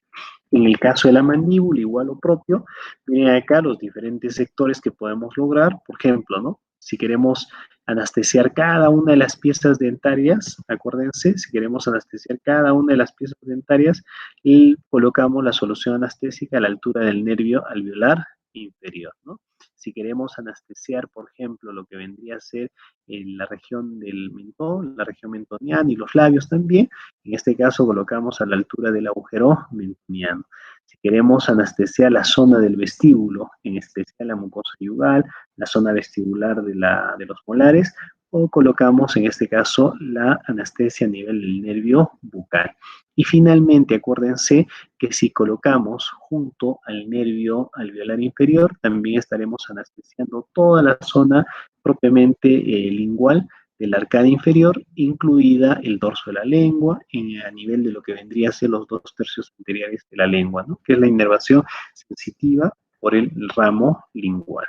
En el caso de la mandíbula, igual o propio, vienen acá los diferentes sectores que podemos lograr. Por ejemplo, ¿no? Si queremos anestesiar cada una de las piezas dentarias, acuérdense, si queremos anestesiar cada una de las piezas dentarias, y colocamos la solución anestésica a la altura del nervio alveolar inferior, ¿no? Si queremos anestesiar, por ejemplo, lo que vendría a ser la región del mentón, la región mentoniana y los labios también, en este caso colocamos a la altura del agujero mentoniano. Si queremos anestesiar la zona del vestíbulo, en especial la mucosa yugal, la zona vestibular de los molares, o colocamos en este caso la anestesia a nivel del nervio bucal. Y finalmente, acuérdense que si colocamos junto al nervio alveolar inferior, también estaremos anestesiando toda la zona propiamente lingual de la arcada inferior, incluida el dorso de la lengua, a nivel de lo que vendría a ser los 2/3 anteriores de la lengua, ¿no? Que es la inervación sensitiva por el ramo lingual.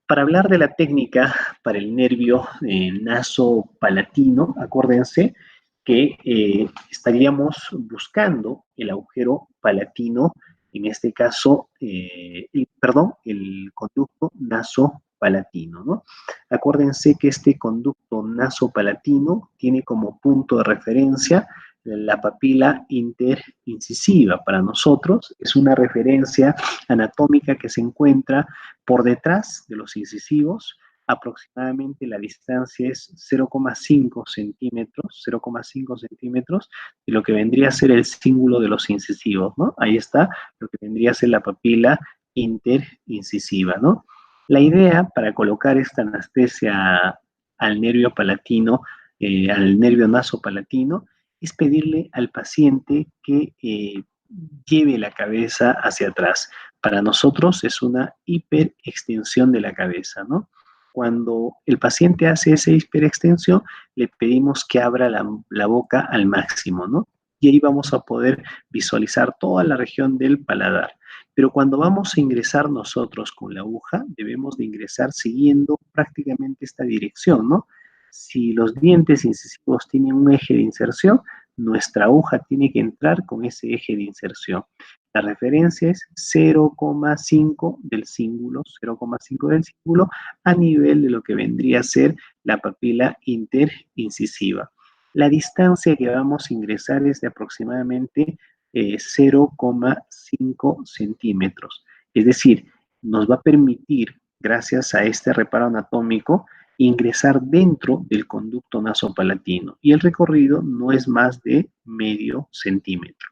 Para hablar de la técnica para el nervio nasopalatino, acuérdense que estaríamos buscando el agujero palatino, en este caso, el conducto nasopalatino, ¿no? Acuérdense que este conducto nasopalatino tiene como punto de referencia la papila interincisiva. Para nosotros es una referencia anatómica que se encuentra por detrás de los incisivos. Aproximadamente la distancia es 0,5 centímetros de lo que vendría a ser el cíngulo de los incisivos, ¿no? Ahí está lo que vendría a ser la papila interincisiva, ¿no? La idea para colocar esta anestesia al nervio palatino, al nervio nasopalatino, es pedirle al paciente que lleve la cabeza hacia atrás. Para nosotros es una hiperextensión de la cabeza, ¿no? Cuando el paciente hace esa hiperextensión, le pedimos que abra la boca al máximo, ¿no? Y ahí vamos a poder visualizar toda la región del paladar. Pero cuando vamos a ingresar nosotros con la aguja, debemos de ingresar siguiendo prácticamente esta dirección, ¿no? Si los dientes incisivos tienen un eje de inserción, nuestra aguja tiene que entrar con ese eje de inserción. La referencia es 0,5 del cíngulo, 0,5 del cíngulo a nivel de lo que vendría a ser la papila interincisiva. La distancia que vamos a ingresar es de aproximadamente 0,5 centímetros. Es decir, nos va a permitir, gracias a este reparo anatómico, ingresar dentro del conducto nasopalatino y el recorrido no es más de medio centímetro.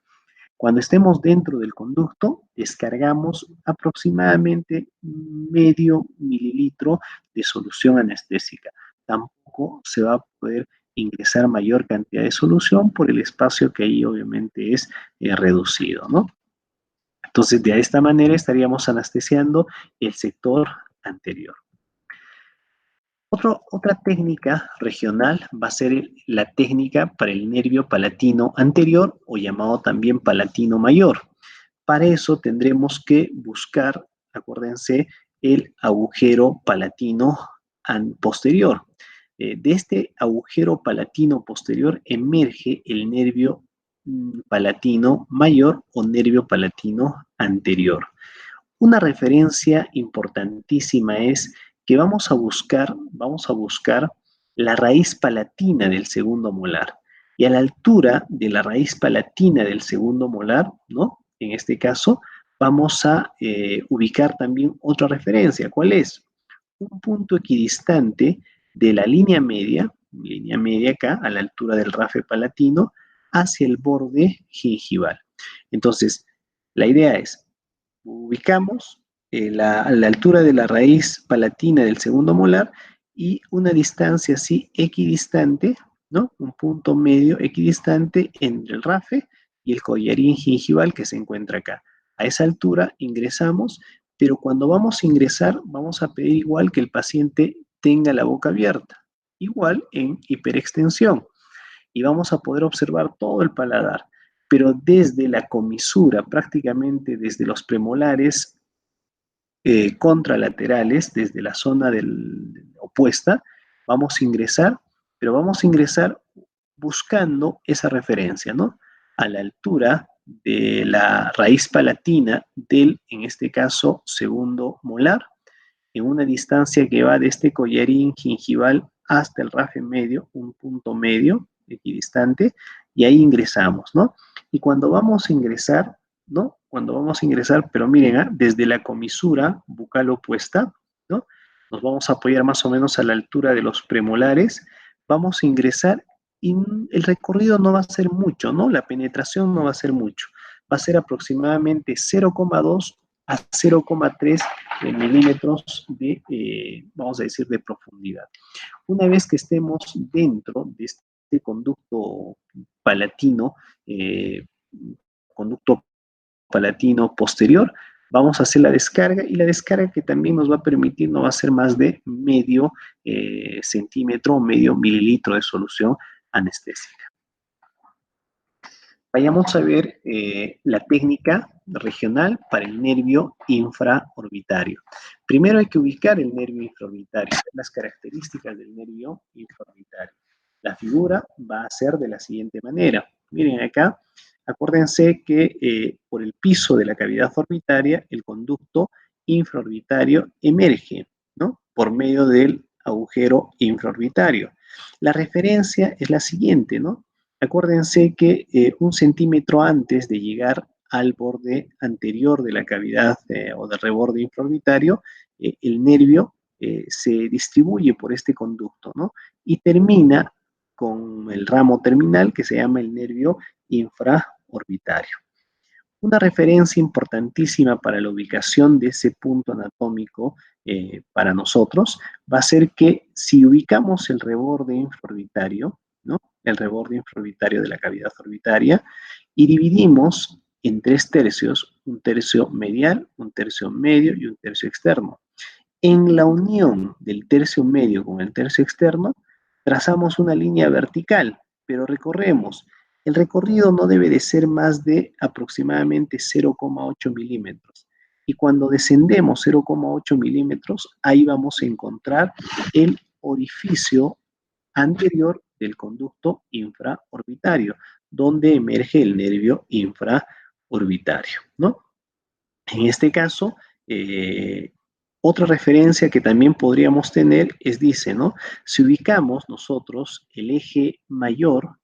Cuando estemos dentro del conducto, descargamos aproximadamente medio mililitro de solución anestésica. Tampoco se va a poder ingresar mayor cantidad de solución por el espacio que ahí obviamente es reducido, ¿no? Entonces, de esta manera estaríamos anestesiando el sector anterior. Otra técnica regional va a ser la técnica para el nervio palatino anterior o llamado también palatino mayor. Para eso tendremos que buscar, acuérdense, el agujero palatino posterior. De este agujero palatino posterior emerge el nervio palatino mayor o nervio palatino anterior. Una referencia importantísima es que vamos a buscar la raíz palatina del segundo molar. Y a la altura de la raíz palatina del segundo molar, ¿no? En este caso, vamos a ubicar también otra referencia. ¿Cuál es? Un punto equidistante de la línea media acá, a la altura del rafe palatino, hacia el borde gingival. Entonces, la idea es ubicamos a la altura de la raíz palatina del segundo molar y una distancia así equidistante, ¿no? Un punto medio equidistante entre el rafe y el collarín gingival que se encuentra acá. A esa altura ingresamos, pero cuando vamos a ingresar vamos a pedir igual que el paciente tenga la boca abierta, igual en hiperextensión, y vamos a poder observar todo el paladar, pero desde la comisura, prácticamente desde los premolares contralaterales, desde la zona opuesta, vamos a ingresar, pero vamos a ingresar buscando esa referencia, ¿no? A la altura de la raíz palatina del, en este caso, segundo molar, en una distancia que va de este collarín gingival hasta el rafe medio, un punto medio equidistante, y ahí ingresamos, ¿no? Y cuando vamos a ingresar, ¿no? Cuando vamos a ingresar, pero miren, desde la comisura bucal opuesta, ¿no? Nos vamos a apoyar más o menos a la altura de los premolares, vamos a ingresar y el recorrido no va a ser mucho, ¿no? La penetración no va a ser mucho, va a ser aproximadamente 0,2 a 0,3 milímetros de, vamos a decir, de profundidad. Una vez que estemos dentro de este conducto palatino, conducto palatino posterior, vamos a hacer la descarga y la descarga que también nos va a permitir, no va a ser más de medio centímetro, medio mililitro de solución anestésica. Vayamos a ver la técnica regional para el nervio infraorbitario. Primero hay que ubicar el nervio infraorbitario, las características del nervio infraorbitario. La figura va a ser de la siguiente manera. Miren acá, acuérdense que por el piso de la cavidad orbitaria, el conducto infraorbitario emerge, ¿no? Por medio del agujero infraorbitario. La referencia es la siguiente, ¿no? Acuérdense que 1 centímetro antes de llegar al borde anterior de la cavidad o del reborde infraorbitario, el nervio se distribuye por este conducto, ¿no? Y termina con el ramo terminal que se llama el nervio infraorbitario. Una referencia importantísima para la ubicación de ese punto anatómico para nosotros va a ser que si ubicamos el reborde infraorbitario, ¿no? El reborde infraorbitario de la cavidad orbitaria, y dividimos en 3 tercios, un tercio medial, un tercio medio y un tercio externo. En la unión del tercio medio con el tercio externo, trazamos una línea vertical, pero recorremos. El recorrido no debe de ser más de aproximadamente 0,8 milímetros. Y cuando descendemos 0,8 milímetros, ahí vamos a encontrar el orificio anterior del conducto infraorbitario, donde emerge el nervio infraorbitario, ¿no? En este caso, otra referencia que también podríamos tener es, dice, ¿no? Si ubicamos nosotros el eje mayor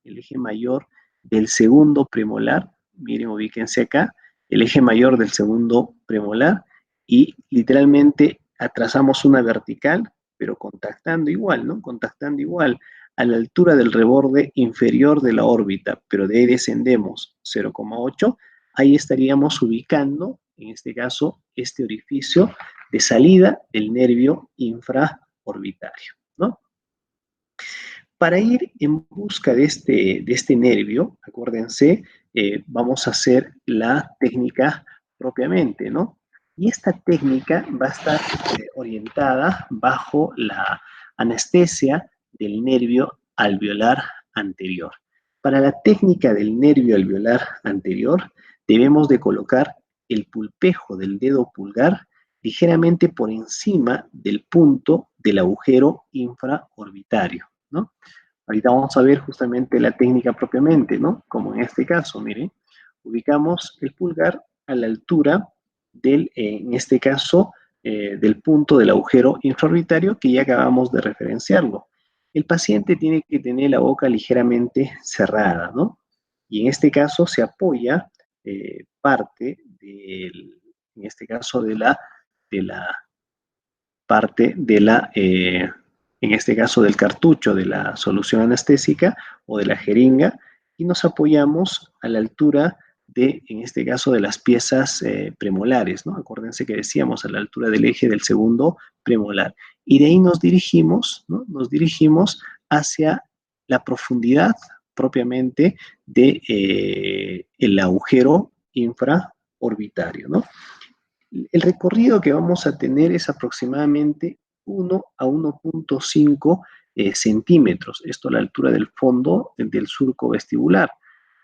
del segundo premolar, miren, ubíquense acá, el eje mayor del segundo premolar, y literalmente trazamos una vertical, pero contactando igual, ¿no? Contactando igual a la altura del reborde inferior de la órbita, pero de ahí descendemos 0,8, ahí estaríamos ubicando, en este caso, este orificio de salida del nervio infraorbitario, ¿no? Para ir en busca de este nervio, acuérdense, vamos a hacer la técnica propiamente, ¿no? Y esta técnica va a estar orientada bajo la anestesia del nervio alveolar anterior. Para la técnica del nervio alveolar anterior, debemos de colocar el pulpejo del dedo pulgar ligeramente por encima del punto del agujero infraorbitario, ¿no? Ahorita vamos a ver justamente la técnica propiamente, ¿no? Como en este caso, miren, ubicamos el pulgar a la altura del, en este caso, del punto del agujero infraorbitario que ya acabamos de referenciarlo. El paciente tiene que tener la boca ligeramente cerrada, ¿no? Y en este caso se apoya parte del, en este caso de la parte de la, en este caso del cartucho de la solución anestésica o de la jeringa, y nos apoyamos a la altura de, en este caso, de las piezas premolares, ¿no? Acuérdense que decíamos a la altura del eje del segundo premolar. Y de ahí nos dirigimos, ¿no? Nos dirigimos hacia la profundidad propiamente de el agujero infraorbitario, ¿no? El recorrido que vamos a tener es aproximadamente 1 a 1,5 centímetros, esto a la altura del fondo del surco vestibular.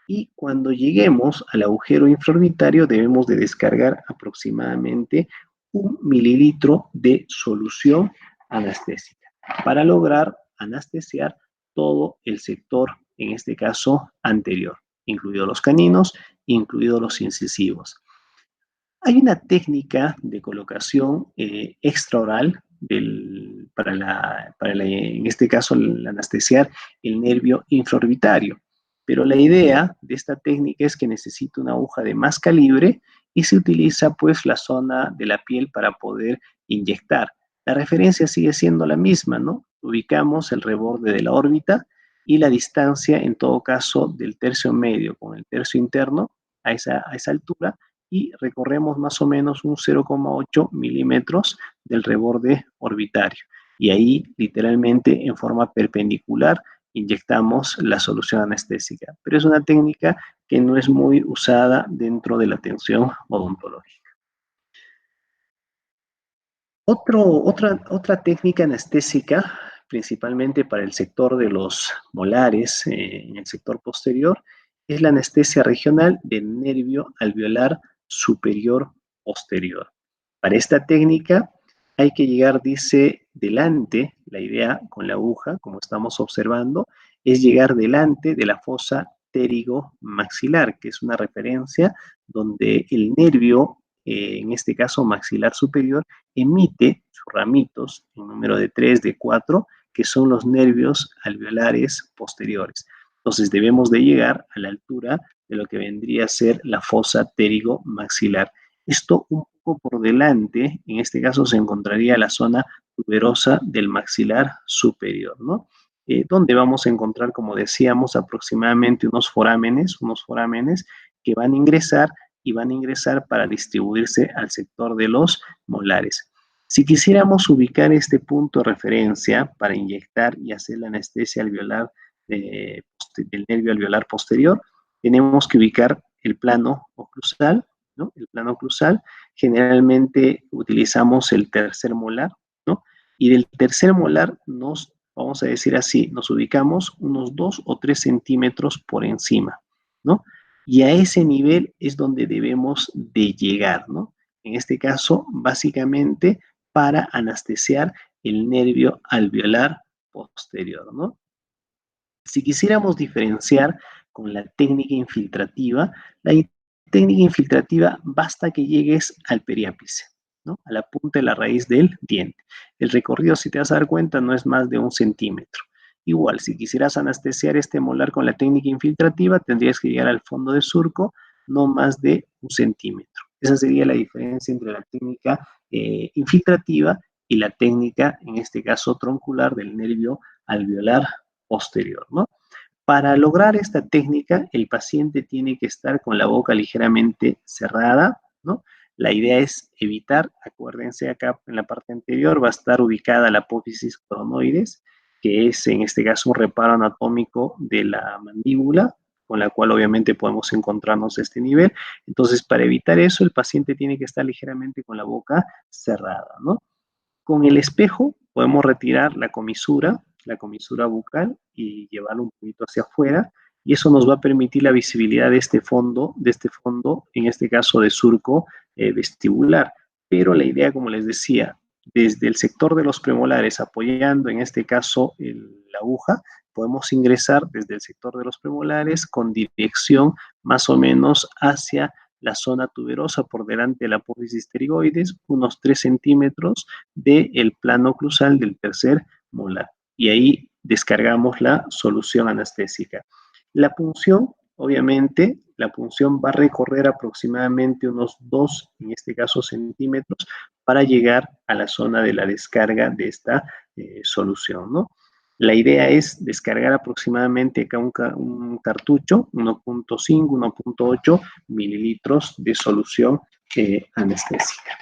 Y cuando lleguemos al agujero infraorbitario debemos de descargar aproximadamente 1 mililitro de solución anestésica para lograr anestesiar todo el sector, en este caso anterior, incluidos los caninos, incluidos los incisivos. Hay una técnica de colocación extraoral en este caso, el anestesiar el nervio infraorbitario. Pero la idea de esta técnica es que necesita una aguja de más calibre y se utiliza pues la zona de la piel para poder inyectar. La referencia sigue siendo la misma, ¿no? Ubicamos el reborde de la órbita y la distancia, en todo caso, del tercio medio con el tercio interno a esa altura, y recorremos más o menos un 0,8 milímetros del reborde orbitario. Y ahí, literalmente, en forma perpendicular, inyectamos la solución anestésica. Pero es una técnica que no es muy usada dentro de la atención odontológica. Otra técnica anestésica, principalmente para el sector de los molares, en el sector posterior, es la anestesia regional del nervio alveolar superior posterior. Para esta técnica hay que llegar, dice, delante, la idea con la aguja, como estamos observando, es llegar delante de la fosa pterigo-maxilar, que es una referencia donde el nervio, en este caso maxilar superior, emite sus ramitos en número de 3, de 4, que son los nervios alveolares posteriores. Entonces debemos de llegar a la altura de lo que vendría a ser la fosa pterigo-maxilar. Esto un poco por delante, en este caso se encontraría la zona tuberosa del maxilar superior, ¿no? Donde vamos a encontrar, como decíamos, aproximadamente unos forámenes que van a ingresar para distribuirse al sector de los molares. Si quisiéramos ubicar este punto de referencia para inyectar y hacer la anestesia alveolar del nervio alveolar posterior, tenemos que ubicar el plano oclusal, ¿no? El plano oclusal, generalmente utilizamos el tercer molar, ¿no? Y del tercer molar vamos a decir así, nos ubicamos unos 2 o 3 centímetros por encima, ¿no? Y a ese nivel es donde debemos de llegar, ¿no? En este caso, básicamente, para anestesiar el nervio alveolar posterior, ¿no? Si quisiéramos diferenciar con la técnica infiltrativa, la técnica infiltrativa basta que llegues al periápice, ¿no? A la punta de la raíz del diente. El recorrido, si te vas a dar cuenta, no es más de 1 centímetro. Igual, si quisieras anestesiar este molar con la técnica infiltrativa, tendrías que llegar al fondo del surco no más de 1 centímetro. Esa sería la diferencia entre la técnica infiltrativa y la técnica, en este caso troncular, del nervio alveolar posterior, ¿no? Para lograr esta técnica, el paciente tiene que estar con la boca ligeramente cerrada, ¿no? La idea es evitar, acuérdense acá en la parte anterior, va a estar ubicada la apófisis coronoides, que es en este caso un reparo anatómico de la mandíbula, con la cual obviamente podemos encontrarnos a este nivel. Entonces, para evitar eso, el paciente tiene que estar ligeramente con la boca cerrada, ¿no? Con el espejo podemos retirar la comisura bucal, y llevarlo un poquito hacia afuera, y eso nos va a permitir la visibilidad de este fondo, en este caso de surco vestibular. Pero la idea, como les decía, desde el sector de los premolares, apoyando en este caso la aguja, podemos ingresar desde el sector de los premolares con dirección más o menos hacia la zona tuberosa por delante de la apófisis pterigoides, unos 3 centímetros del plano oclusal del tercer molar. Y ahí descargamos la solución anestésica. La punción, obviamente, la punción va a recorrer aproximadamente unos 2, en este caso, centímetros para llegar a la zona de la descarga de esta solución, ¿no? La idea es descargar aproximadamente acá un cartucho, 1.5, 1.8 mililitros de solución anestésica.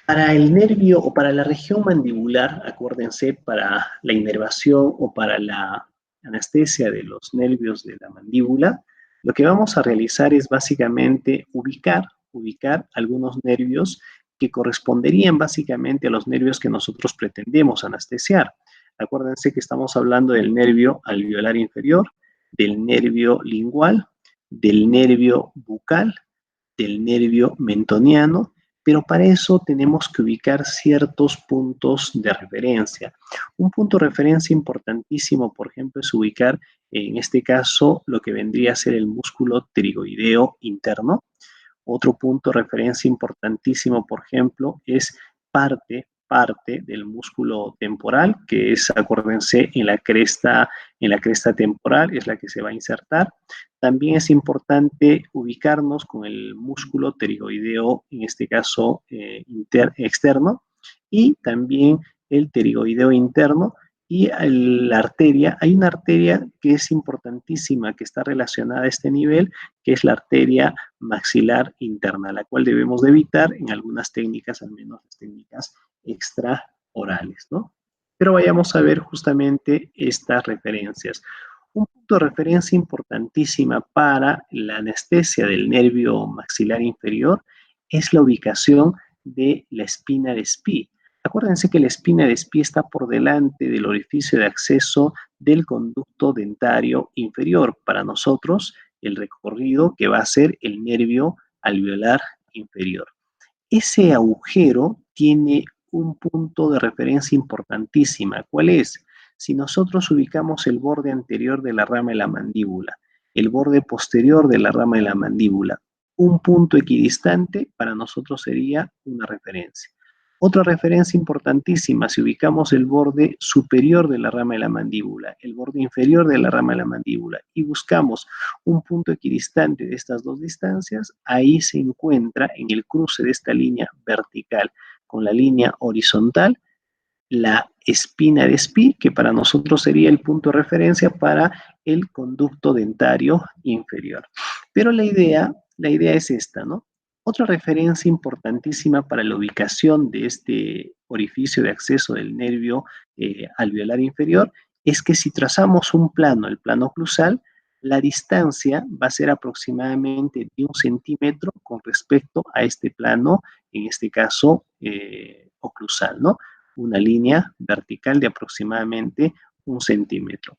Para el nervio o para la región mandibular, acuérdense, para la inervación o para la anestesia de los nervios de la mandíbula, lo que vamos a realizar es básicamente ubicar algunos nervios que corresponderían básicamente a los nervios que nosotros pretendemos anestesiar. Acuérdense que estamos hablando del nervio alveolar inferior, del nervio lingual, del nervio bucal, del nervio mentoniano, pero para eso tenemos que ubicar ciertos puntos de referencia. Un punto de referencia importantísimo, por ejemplo, es ubicar, en este caso, lo que vendría a ser el músculo pterigoideo interno. Otro punto de referencia importantísimo, por ejemplo, es parte del músculo temporal, que es, acuérdense, en la cresta temporal, es la que se va a insertar. También es importante ubicarnos con el músculo pterigoideo, en este caso externo, y también el pterigoideo interno, y la arteria. Hay una arteria que es importantísima, que está relacionada a este nivel, que es la arteria maxilar interna, la cual debemos de evitar en algunas técnicas, al menos las técnicas extraorales, ¿no? Pero vayamos a ver justamente estas referencias. Un punto de referencia importantísima para la anestesia del nervio maxilar inferior es la ubicación de la espina de Spee. Acuérdense que la espina de Spee está por delante del orificio de acceso del conducto dentario inferior. Para nosotros, el recorrido que va a ser el nervio alveolar inferior. Ese agujero tiene un punto de referencia importantísima. ¿Cuál es? Si nosotros ubicamos el borde anterior de la rama de la mandíbula, el borde posterior de la rama de la mandíbula, un punto equidistante para nosotros sería una referencia. Otra referencia importantísima, si ubicamos el borde superior de la rama de la mandíbula, el borde inferior de la rama de la mandíbula y buscamos un punto equidistante de estas dos distancias, ahí se encuentra en el cruce de esta línea vertical con la línea horizontal la espina de Spee, que para nosotros sería el punto de referencia para el conducto dentario inferior. Pero la idea es esta, ¿no? Otra referencia importantísima para la ubicación de este orificio de acceso del nervio alveolar inferior es que si trazamos un plano, el plano oclusal, la distancia va a ser aproximadamente de 1 centímetro con respecto a este plano, en este caso oclusal, ¿no? Una línea vertical de aproximadamente 1 centímetro.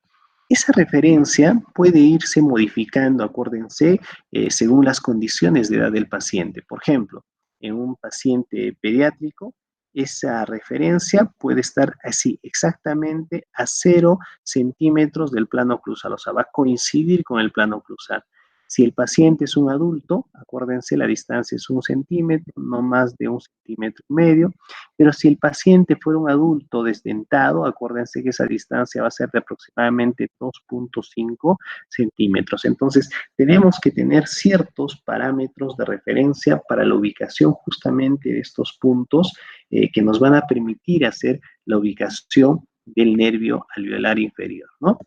Esa referencia puede irse modificando, acuérdense, según las condiciones de edad del paciente. Por ejemplo, en un paciente pediátrico, esa referencia puede estar así, exactamente a 0 centímetros del plano oclusal, o sea, va a coincidir con el plano oclusal. Si el paciente es un adulto, acuérdense, la distancia es 1 centímetro, no más de 1,5 centímetros, pero si el paciente fuera un adulto desdentado, acuérdense que esa distancia va a ser de aproximadamente 2,5 centímetros. Entonces, tenemos que tener ciertos parámetros de referencia para la ubicación justamente de estos puntos que nos van a permitir hacer la ubicación del nervio alveolar inferior, ¿no?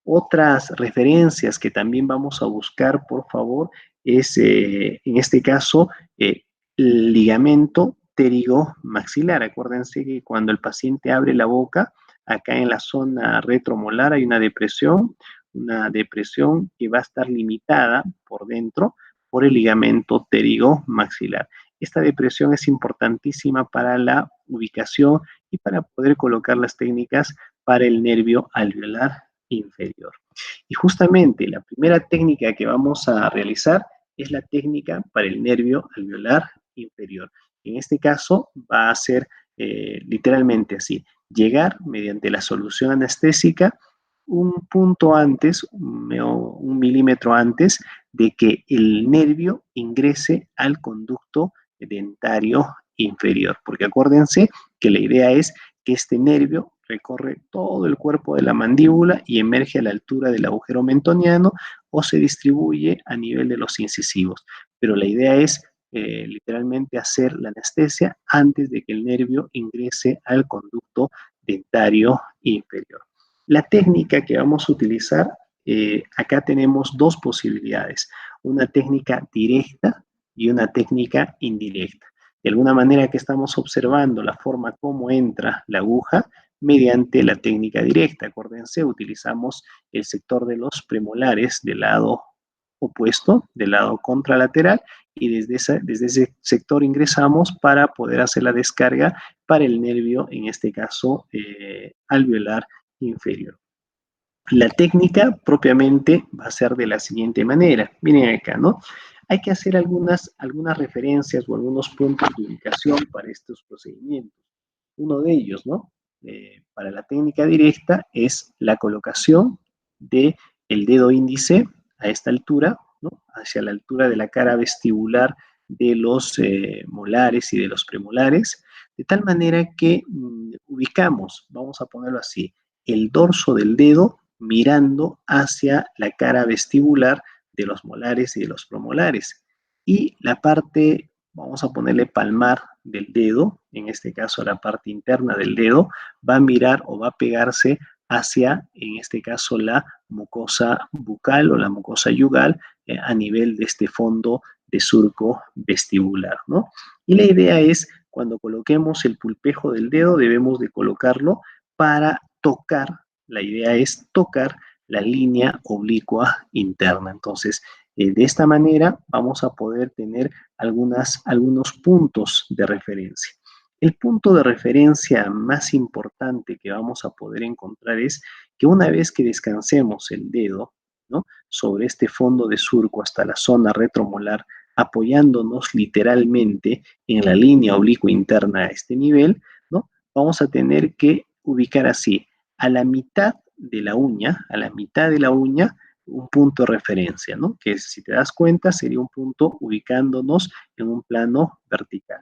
Otras referencias que también vamos a buscar, por favor, es, en este caso, el ligamento pterigomaxilar. Acuérdense que cuando el paciente abre la boca, acá en la zona retromolar hay una depresión que va a estar limitada por dentro por el ligamento pterigomaxilar. Esta depresión es importantísima para la ubicación y para poder colocar las técnicas para el nervio alveolar inferior. Y justamente la primera técnica que vamos a realizar es la técnica para el nervio alveolar inferior. En este caso va a ser literalmente así, llegar mediante la solución anestésica un punto antes, un milímetro antes de que el nervio ingrese al conducto dentario inferior, porque acuérdense que la idea es que este nervio recorre todo el cuerpo de la mandíbula y emerge a la altura del agujero mentoniano o se distribuye a nivel de los incisivos. Pero la idea es literalmente hacer la anestesia antes de que el nervio ingrese al conducto dentario inferior. La técnica que vamos a utilizar, acá tenemos dos posibilidades, una técnica directa y una técnica indirecta. De alguna manera que estamos observando la forma como entra la aguja mediante la técnica directa. Acuérdense, utilizamos el sector de los premolares del lado opuesto, del lado contralateral, y desde ese sector ingresamos para poder hacer la descarga para el nervio, en este caso alveolar inferior. La técnica propiamente va a ser de la siguiente manera. Miren acá, ¿no? Hay que hacer algunas referencias o algunos puntos de ubicación para estos procedimientos. Uno de ellos, ¿no? Para la técnica directa es la colocación del dedo índice a esta altura, ¿no? Hacia la altura de la cara vestibular de los molares y de los premolares, de tal manera que ubicamos, vamos a ponerlo así, el dorso del dedo mirando hacia la cara vestibular de los molares y de los premolares. Y la parte, vamos a ponerle palmar del dedo, en este caso la parte interna del dedo, va a mirar o va a pegarse hacia, en este caso, la mucosa bucal o la mucosa yugal a nivel de este fondo de surco vestibular, ¿no? Y la idea es, cuando coloquemos el pulpejo del dedo, debemos de colocarlo para tocar, la idea es tocar la línea oblicua interna. Entonces, de esta manera vamos a poder tener algunos puntos de referencia. El punto de referencia más importante que vamos a poder encontrar es que una vez que descansemos el dedo, ¿no?, sobre este fondo de surco hasta la zona retromolar, apoyándonos literalmente en la línea oblicua interna a este nivel, ¿no?, vamos a tener que ubicar así, a la mitad de la uña, un punto de referencia, ¿no? Que si te das cuenta sería un punto ubicándonos en un plano vertical.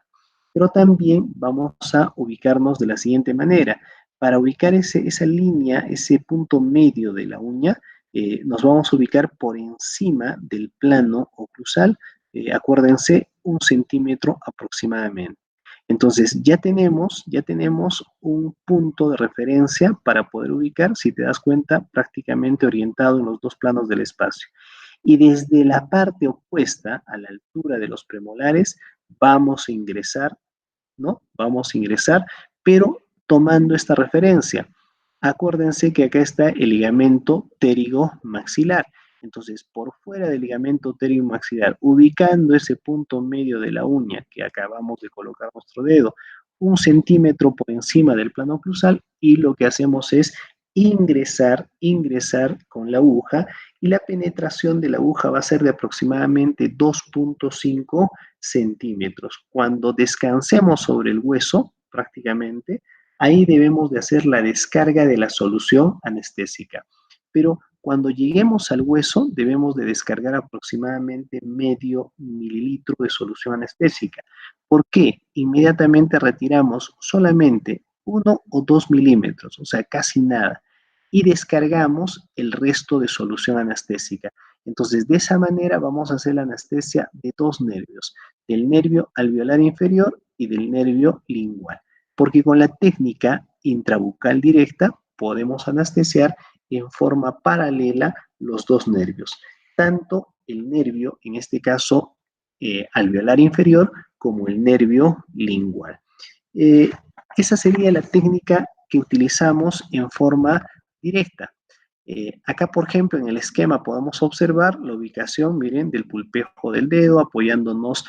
Pero también vamos a ubicarnos de la siguiente manera. Para ubicar esa línea, ese punto medio de la uña, nos vamos a ubicar por encima del plano oclusal, acuérdense, 1 centímetro aproximadamente. Entonces ya tenemos un punto de referencia para poder ubicar, si te das cuenta, prácticamente orientado en los dos planos del espacio. Y desde la parte opuesta, a la altura de los premolares, vamos a ingresar, ¿no? Vamos a ingresar, pero tomando esta referencia. Acuérdense que acá está el ligamento pterigo maxilar. Entonces, por fuera del ligamento pterigo maxilar, ubicando ese punto medio de la uña que acabamos de colocar nuestro dedo, 1 centímetro por encima del plano oclusal, y lo que hacemos es ingresar con la aguja, y la penetración de la aguja va a ser de aproximadamente 2.5 centímetros. Cuando descansemos sobre el hueso, prácticamente, ahí debemos de hacer la descarga de la solución anestésica. Pero cuando lleguemos al hueso, debemos de descargar aproximadamente medio mililitro de solución anestésica. ¿Por qué? Inmediatamente retiramos solamente 1 o 2 milímetros, o sea, casi nada, y descargamos el resto de solución anestésica. Entonces, de esa manera vamos a hacer la anestesia de dos nervios, del nervio alveolar inferior y del nervio lingual, porque con la técnica intrabucal directa podemos anestesiar en forma paralela los dos nervios, tanto el nervio, en este caso alveolar inferior, como el nervio lingual. Esa sería la técnica que utilizamos en forma directa. Acá, por ejemplo, en el esquema podemos observar la ubicación, miren, del pulpejo del dedo, apoyándonos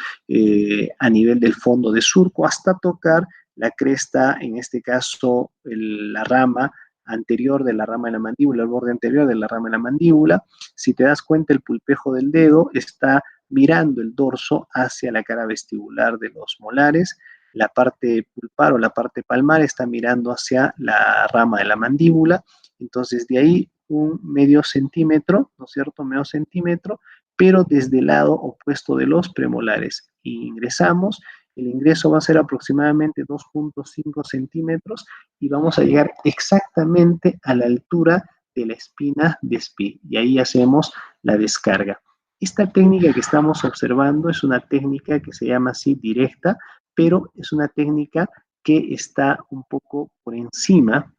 a nivel del fondo de surco hasta tocar la cresta, en este caso la rama anterior de la rama de la mandíbula, el borde anterior de la rama de la mandíbula. Si te das cuenta, el pulpejo del dedo está mirando el dorso hacia la cara vestibular de los molares. La parte pulpar o la parte palmar está mirando hacia la rama de la mandíbula. Entonces, de ahí un medio centímetro, ¿no es cierto? Medio centímetro, pero desde el lado opuesto de los premolares. Ingresamos, el ingreso va a ser aproximadamente 2.5 centímetros y vamos a llegar exactamente a la altura de la espina de Spee. Y ahí hacemos la descarga. Esta técnica que estamos observando es una técnica que se llama así directa, pero es una técnica que está un poco por encima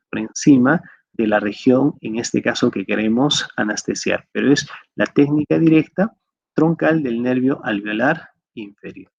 de la región, en este caso, que queremos anestesiar, pero es la técnica directa troncal del nervio alveolar inferior.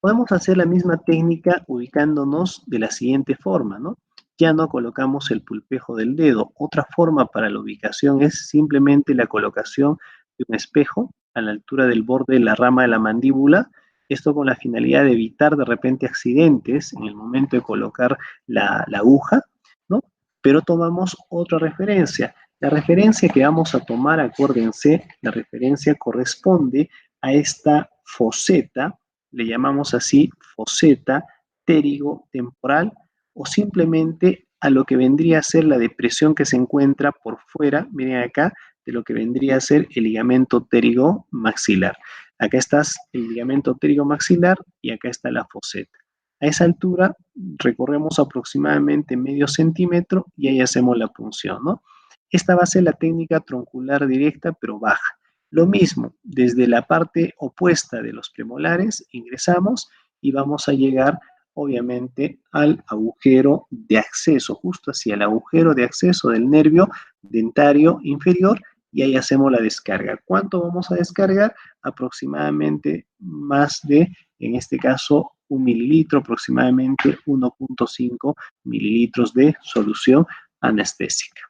Podemos hacer la misma técnica ubicándonos de la siguiente forma, ¿no? Ya no colocamos el pulpejo del dedo. Otra forma para la ubicación es simplemente la colocación de un espejo a la altura del borde de la rama de la mandíbula. Esto con la finalidad de evitar de repente accidentes en el momento de colocar la aguja, ¿no? Pero tomamos otra referencia. La referencia que vamos a tomar, acuérdense, la referencia corresponde a esta foseta, le llamamos así foseta pterigo-temporal, o simplemente a lo que vendría a ser la depresión que se encuentra por fuera, miren acá, de lo que vendría a ser el ligamento pterigo-maxilar. Acá está el ligamento pterigo-maxilar y acá está la foseta. A esa altura recorremos aproximadamente medio centímetro y ahí hacemos la punción, ¿no? Esta va a ser la técnica troncular directa, pero baja. Lo mismo, desde la parte opuesta de los premolares ingresamos y vamos a llegar, obviamente, al agujero de acceso, justo hacia el agujero de acceso del nervio dentario inferior, y ahí hacemos la descarga. ¿Cuánto vamos a descargar? Aproximadamente más de, en este caso, 1 mililitro, aproximadamente 1,5 mililitros de solución anestésica.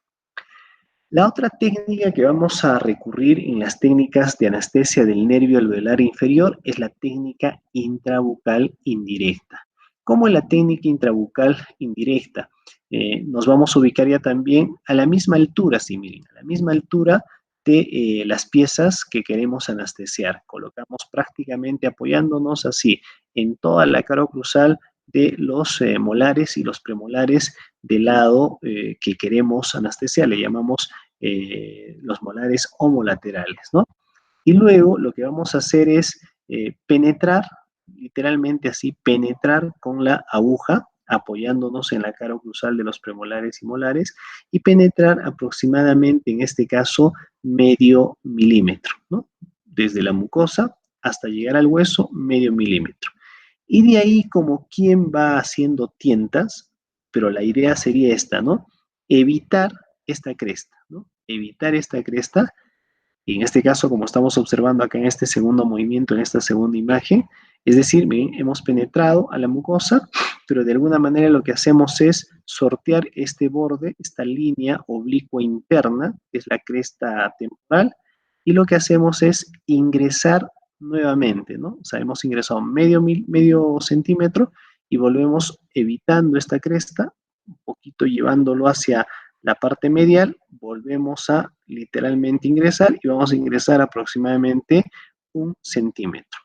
La otra técnica que vamos a recurrir en las técnicas de anestesia del nervio alveolar inferior es la técnica intrabucal indirecta. ¿Cómo es la técnica intrabucal indirecta? Nos vamos a ubicar ya también a la misma altura, sí, miren, a la misma altura de las piezas que queremos anestesiar. Colocamos prácticamente apoyándonos así en toda la cara oclusal de los molares y los premolares del lado que queremos anestesiar, le llamamos los molares homolaterales, ¿no? Y luego lo que vamos a hacer es penetrar, literalmente así, penetrar con la aguja, apoyándonos en la cara oclusal de los premolares y molares, y penetrar aproximadamente, en este caso, medio milímetro, ¿no? Desde la mucosa hasta llegar al hueso, medio milímetro. Y de ahí, como quien va haciendo tientas, pero la idea sería esta, ¿no? Evitar esta cresta, ¿no? Evitar esta cresta, y en este caso, como estamos observando acá en este segundo movimiento, en esta segunda imagen, es decir, miren, hemos penetrado a la mucosa, pero de alguna manera lo que hacemos es sortear este borde, esta línea oblicua interna, que es la cresta temporal, y lo que hacemos es ingresar nuevamente, ¿no? O sea, hemos ingresado medio centímetro y volvemos evitando esta cresta, un poquito llevándolo hacia la parte medial, volvemos a literalmente ingresar y vamos a ingresar aproximadamente 1 centímetro.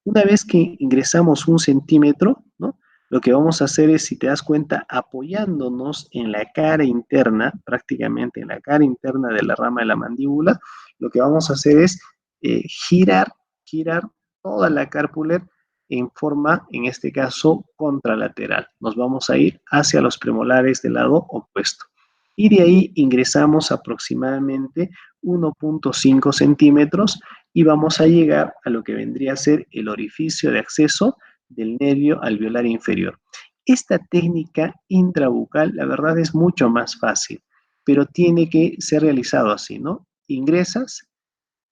Una vez que ingresamos 1 centímetro, ¿no? Lo que vamos a hacer es, si te das cuenta, apoyándonos en la cara interna, prácticamente en la cara interna de la rama de la mandíbula, lo que vamos a hacer es girar toda la cárpula en forma, en este caso, contralateral. Nos vamos a ir hacia los premolares del lado opuesto. Y de ahí ingresamos aproximadamente 1,5 centímetros y vamos a llegar a lo que vendría a ser el orificio de acceso del nervio alveolar inferior. Esta técnica intrabucal, la verdad, es mucho más fácil, pero tiene que ser realizado así, ¿no? Ingresas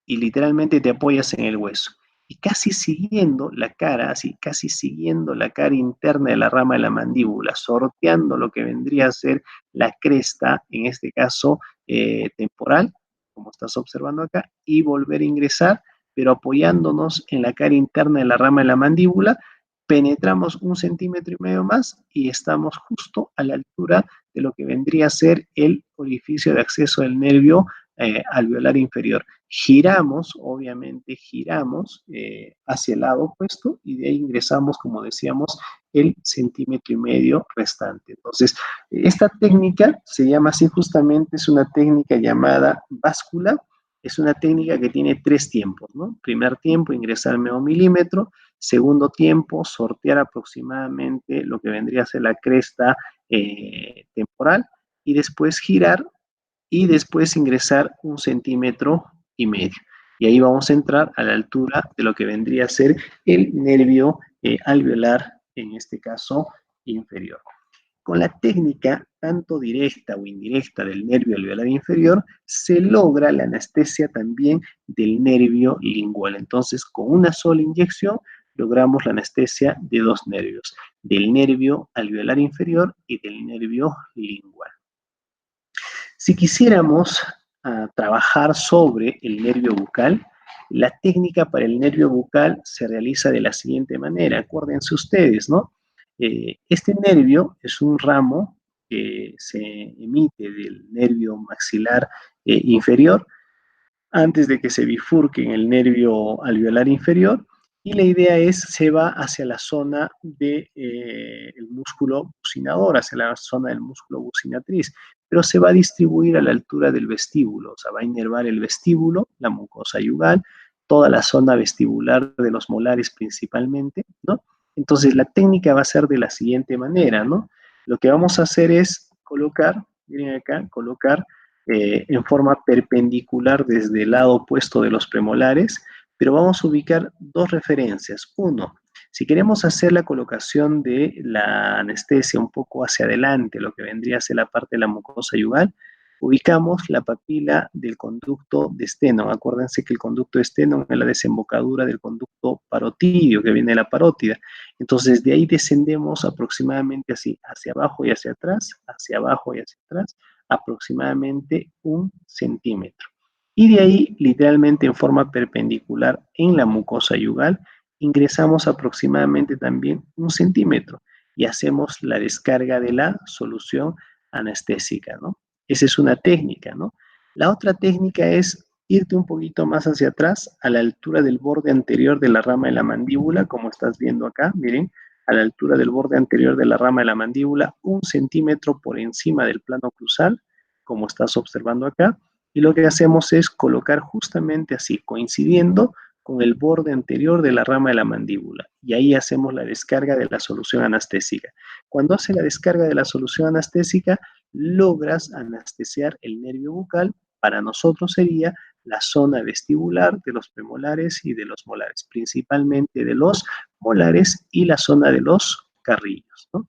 y literalmente te apoyas en el hueso. Y casi siguiendo la cara, así, casi siguiendo la cara interna de la rama de la mandíbula, sorteando lo que vendría a ser la cresta, en este caso temporal, como estás observando acá, y volver a ingresar, pero apoyándonos en la cara interna de la rama de la mandíbula, penetramos 1,5 centímetros más y estamos justo a la altura de lo que vendría a ser el orificio de acceso del nervio alveolar inferior. Giramos, obviamente giramos hacia el lado opuesto y de ahí ingresamos, como decíamos, el 1,5 centímetros restante. Entonces, esta técnica se llama así justamente, es una técnica llamada báscula, es una técnica que tiene 3 tiempos, ¿no? Primer tiempo, ingresar medio milímetro. Segundo tiempo, sortear aproximadamente lo que vendría a ser la cresta temporal y después girar y después ingresar 1,5 centímetros. Y ahí vamos a entrar a la altura de lo que vendría a ser el nervio alveolar, en este caso inferior. Con la técnica, tanto directa o indirecta del nervio alveolar inferior, se logra la anestesia también del nervio lingual. Entonces, con una sola inyección, logramos la anestesia de 2 nervios, del nervio alveolar inferior y del nervio lingual. Si quisiéramos trabajar sobre el nervio bucal, la técnica para el nervio bucal se realiza de la siguiente manera. Acuérdense ustedes, ¿no? Este nervio es un ramo que se emite del nervio maxilar inferior antes de que se bifurque en el nervio alveolar inferior, y la idea es se va hacia la zona del músculo bucinador, hacia la zona del músculo bucinatriz, pero se va a distribuir a la altura del vestíbulo, o sea, va a inervar el vestíbulo, la mucosa yugal, toda la zona vestibular de los molares principalmente, ¿no? Entonces, la técnica va a ser de la siguiente manera, ¿no? Lo que vamos a hacer es colocar, miren acá, colocar en forma perpendicular desde el lado opuesto de los premolares, pero vamos a ubicar dos referencias. Uno, si queremos hacer la colocación de la anestesia un poco hacia adelante, lo que vendría a ser la parte de la mucosa yugal, ubicamos la papila del conducto de Stenón. Acuérdense que el conducto de Stenón es la desembocadura del conducto parotidio, que viene de la parótida. Entonces, de ahí descendemos aproximadamente así, hacia abajo y hacia atrás, hacia abajo y hacia atrás, aproximadamente 1 centímetro. Y de ahí, literalmente en forma perpendicular en la mucosa yugal, ingresamos aproximadamente también 1 centímetro y hacemos la descarga de la solución anestésica, ¿no? Esa es una técnica, ¿no? La otra técnica es irte un poquito más hacia atrás, a la altura del borde anterior de la rama de la mandíbula, como estás viendo acá, miren, a la altura del borde anterior de la rama de la mandíbula, 1 centímetro por encima del plano cruzal, como estás observando acá, y lo que hacemos es colocar justamente así, coincidiendo con el borde anterior de la rama de la mandíbula, y ahí hacemos la descarga de la solución anestésica. Cuando hace la descarga de la solución anestésica, logras anestesiar el nervio bucal. Para nosotros sería la zona vestibular de los premolares y de los molares, principalmente de los molares y la zona de los carrillos, ¿no?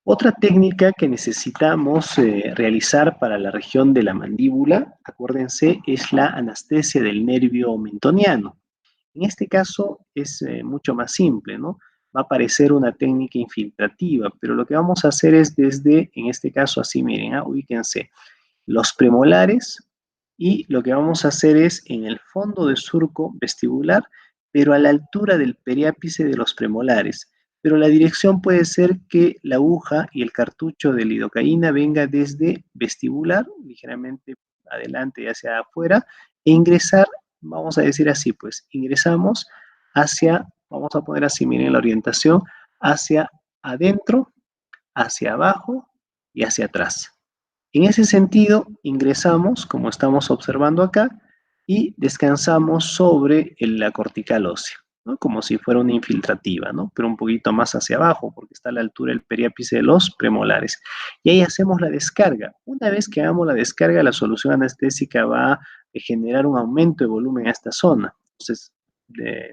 Otra técnica que necesitamos realizar para la región de la mandíbula, acuérdense, es la anestesia del nervio mentoniano. En este caso es mucho más simple, ¿no? Va a parecer una técnica infiltrativa, pero lo que vamos a hacer es desde, en este caso así, miren, ubíquense, los premolares, y lo que vamos a hacer es en el fondo del surco vestibular, pero a la altura del periápice de los premolares. Pero la dirección puede ser que la aguja y el cartucho de lidocaína venga desde vestibular, ligeramente adelante y hacia afuera, e ingresar, vamos a decir así, pues ingresamos hacia, vamos a poner así, miren la orientación, hacia adentro, hacia abajo y hacia atrás. En ese sentido, ingresamos, como estamos observando acá, y descansamos sobre la cortical ósea, ¿no? Como si fuera una infiltrativa, ¿no? Pero un poquito más hacia abajo, porque está a la altura del periápice de los premolares. Y ahí hacemos la descarga. Una vez que hagamos la descarga, la solución anestésica va a generar un aumento de volumen a esta zona. Entonces,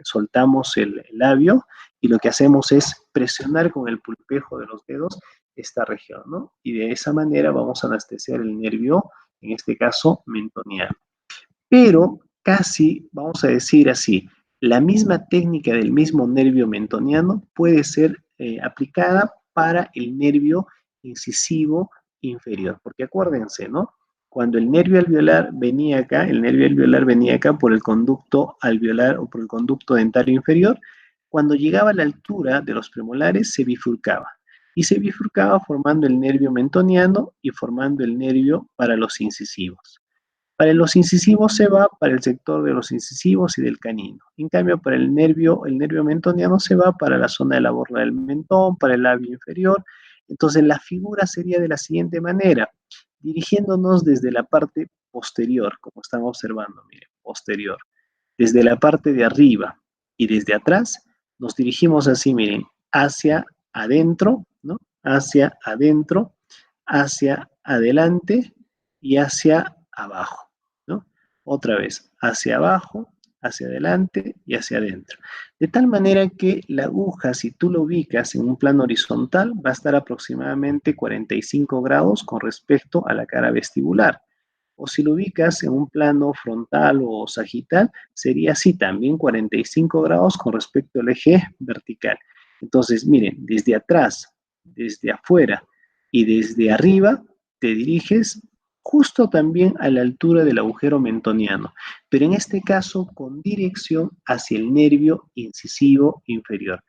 soltamos el labio y lo que hacemos es presionar con el pulpejo de los dedos esta región, ¿no? Y de esa manera vamos a anestesiar el nervio, en este caso mentoniano. Pero casi, vamos a decir así, la misma técnica del mismo nervio mentoniano puede ser aplicada para el nervio incisivo inferior, porque acuérdense, ¿no? Cuando el nervio alveolar venía acá, el nervio alveolar venía acá por el conducto alveolar o por el conducto dentario inferior, cuando llegaba a la altura de los premolares se bifurcaba y se bifurcaba formando el nervio mentoniano y formando el nervio para los incisivos. Para los incisivos se va para el sector de los incisivos y del canino. En cambio, para el nervio mentoniano se va para la zona de la borla del mentón, para el labio inferior. Entonces, la figura sería de la siguiente manera, dirigiéndonos desde la parte posterior, como están observando, miren, posterior. Desde la parte de arriba y desde atrás, nos dirigimos así, miren, hacia adentro, ¿no? Hacia adentro, hacia adelante y hacia abajo, ¿no? Otra vez, hacia abajo, hacia adelante y hacia adentro. De tal manera que la aguja, si tú lo ubicas en un plano horizontal, va a estar aproximadamente 45 grados con respecto a la cara vestibular. O si lo ubicas en un plano frontal o sagital, sería así también 45 grados con respecto al eje vertical. Entonces, miren, desde atrás, desde afuera y desde arriba, te diriges justo también a la altura del agujero mentoniano, pero en este caso con dirección hacia el nervio incisivo inferior.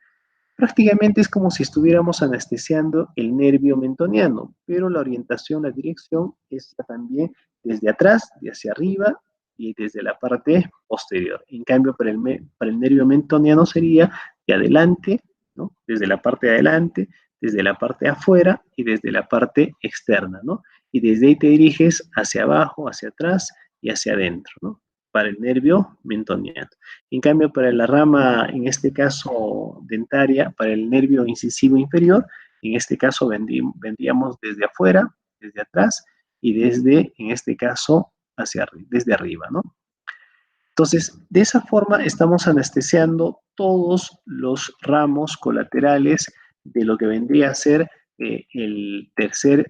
Prácticamente es como si estuviéramos anestesiando el nervio mentoniano, pero la orientación, la dirección es también desde atrás, de hacia arriba y desde la parte posterior. En cambio, para el nervio mentoniano sería de adelante, ¿no? Desde la parte de adelante, desde la parte de afuera y desde la parte externa, ¿no? Y desde ahí te diriges hacia abajo, hacia atrás y hacia adentro, ¿no? Para el nervio mentoniano. En cambio, para la rama, en este caso dentaria, para el nervio incisivo inferior, en este caso vendríamos desde afuera, desde atrás y desde, en este caso, desde arriba, ¿no? Entonces, de esa forma estamos anestesiando todos los ramos colaterales de lo que vendría a ser el tercer,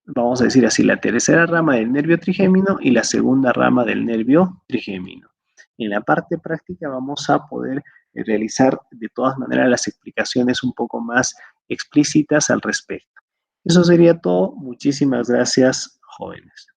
vamos a decir así, la tercera rama del nervio trigémino y la segunda rama del nervio trigémino. En la parte práctica vamos a poder realizar de todas maneras las explicaciones un poco más explícitas al respecto. Eso sería todo. Muchísimas gracias, jóvenes.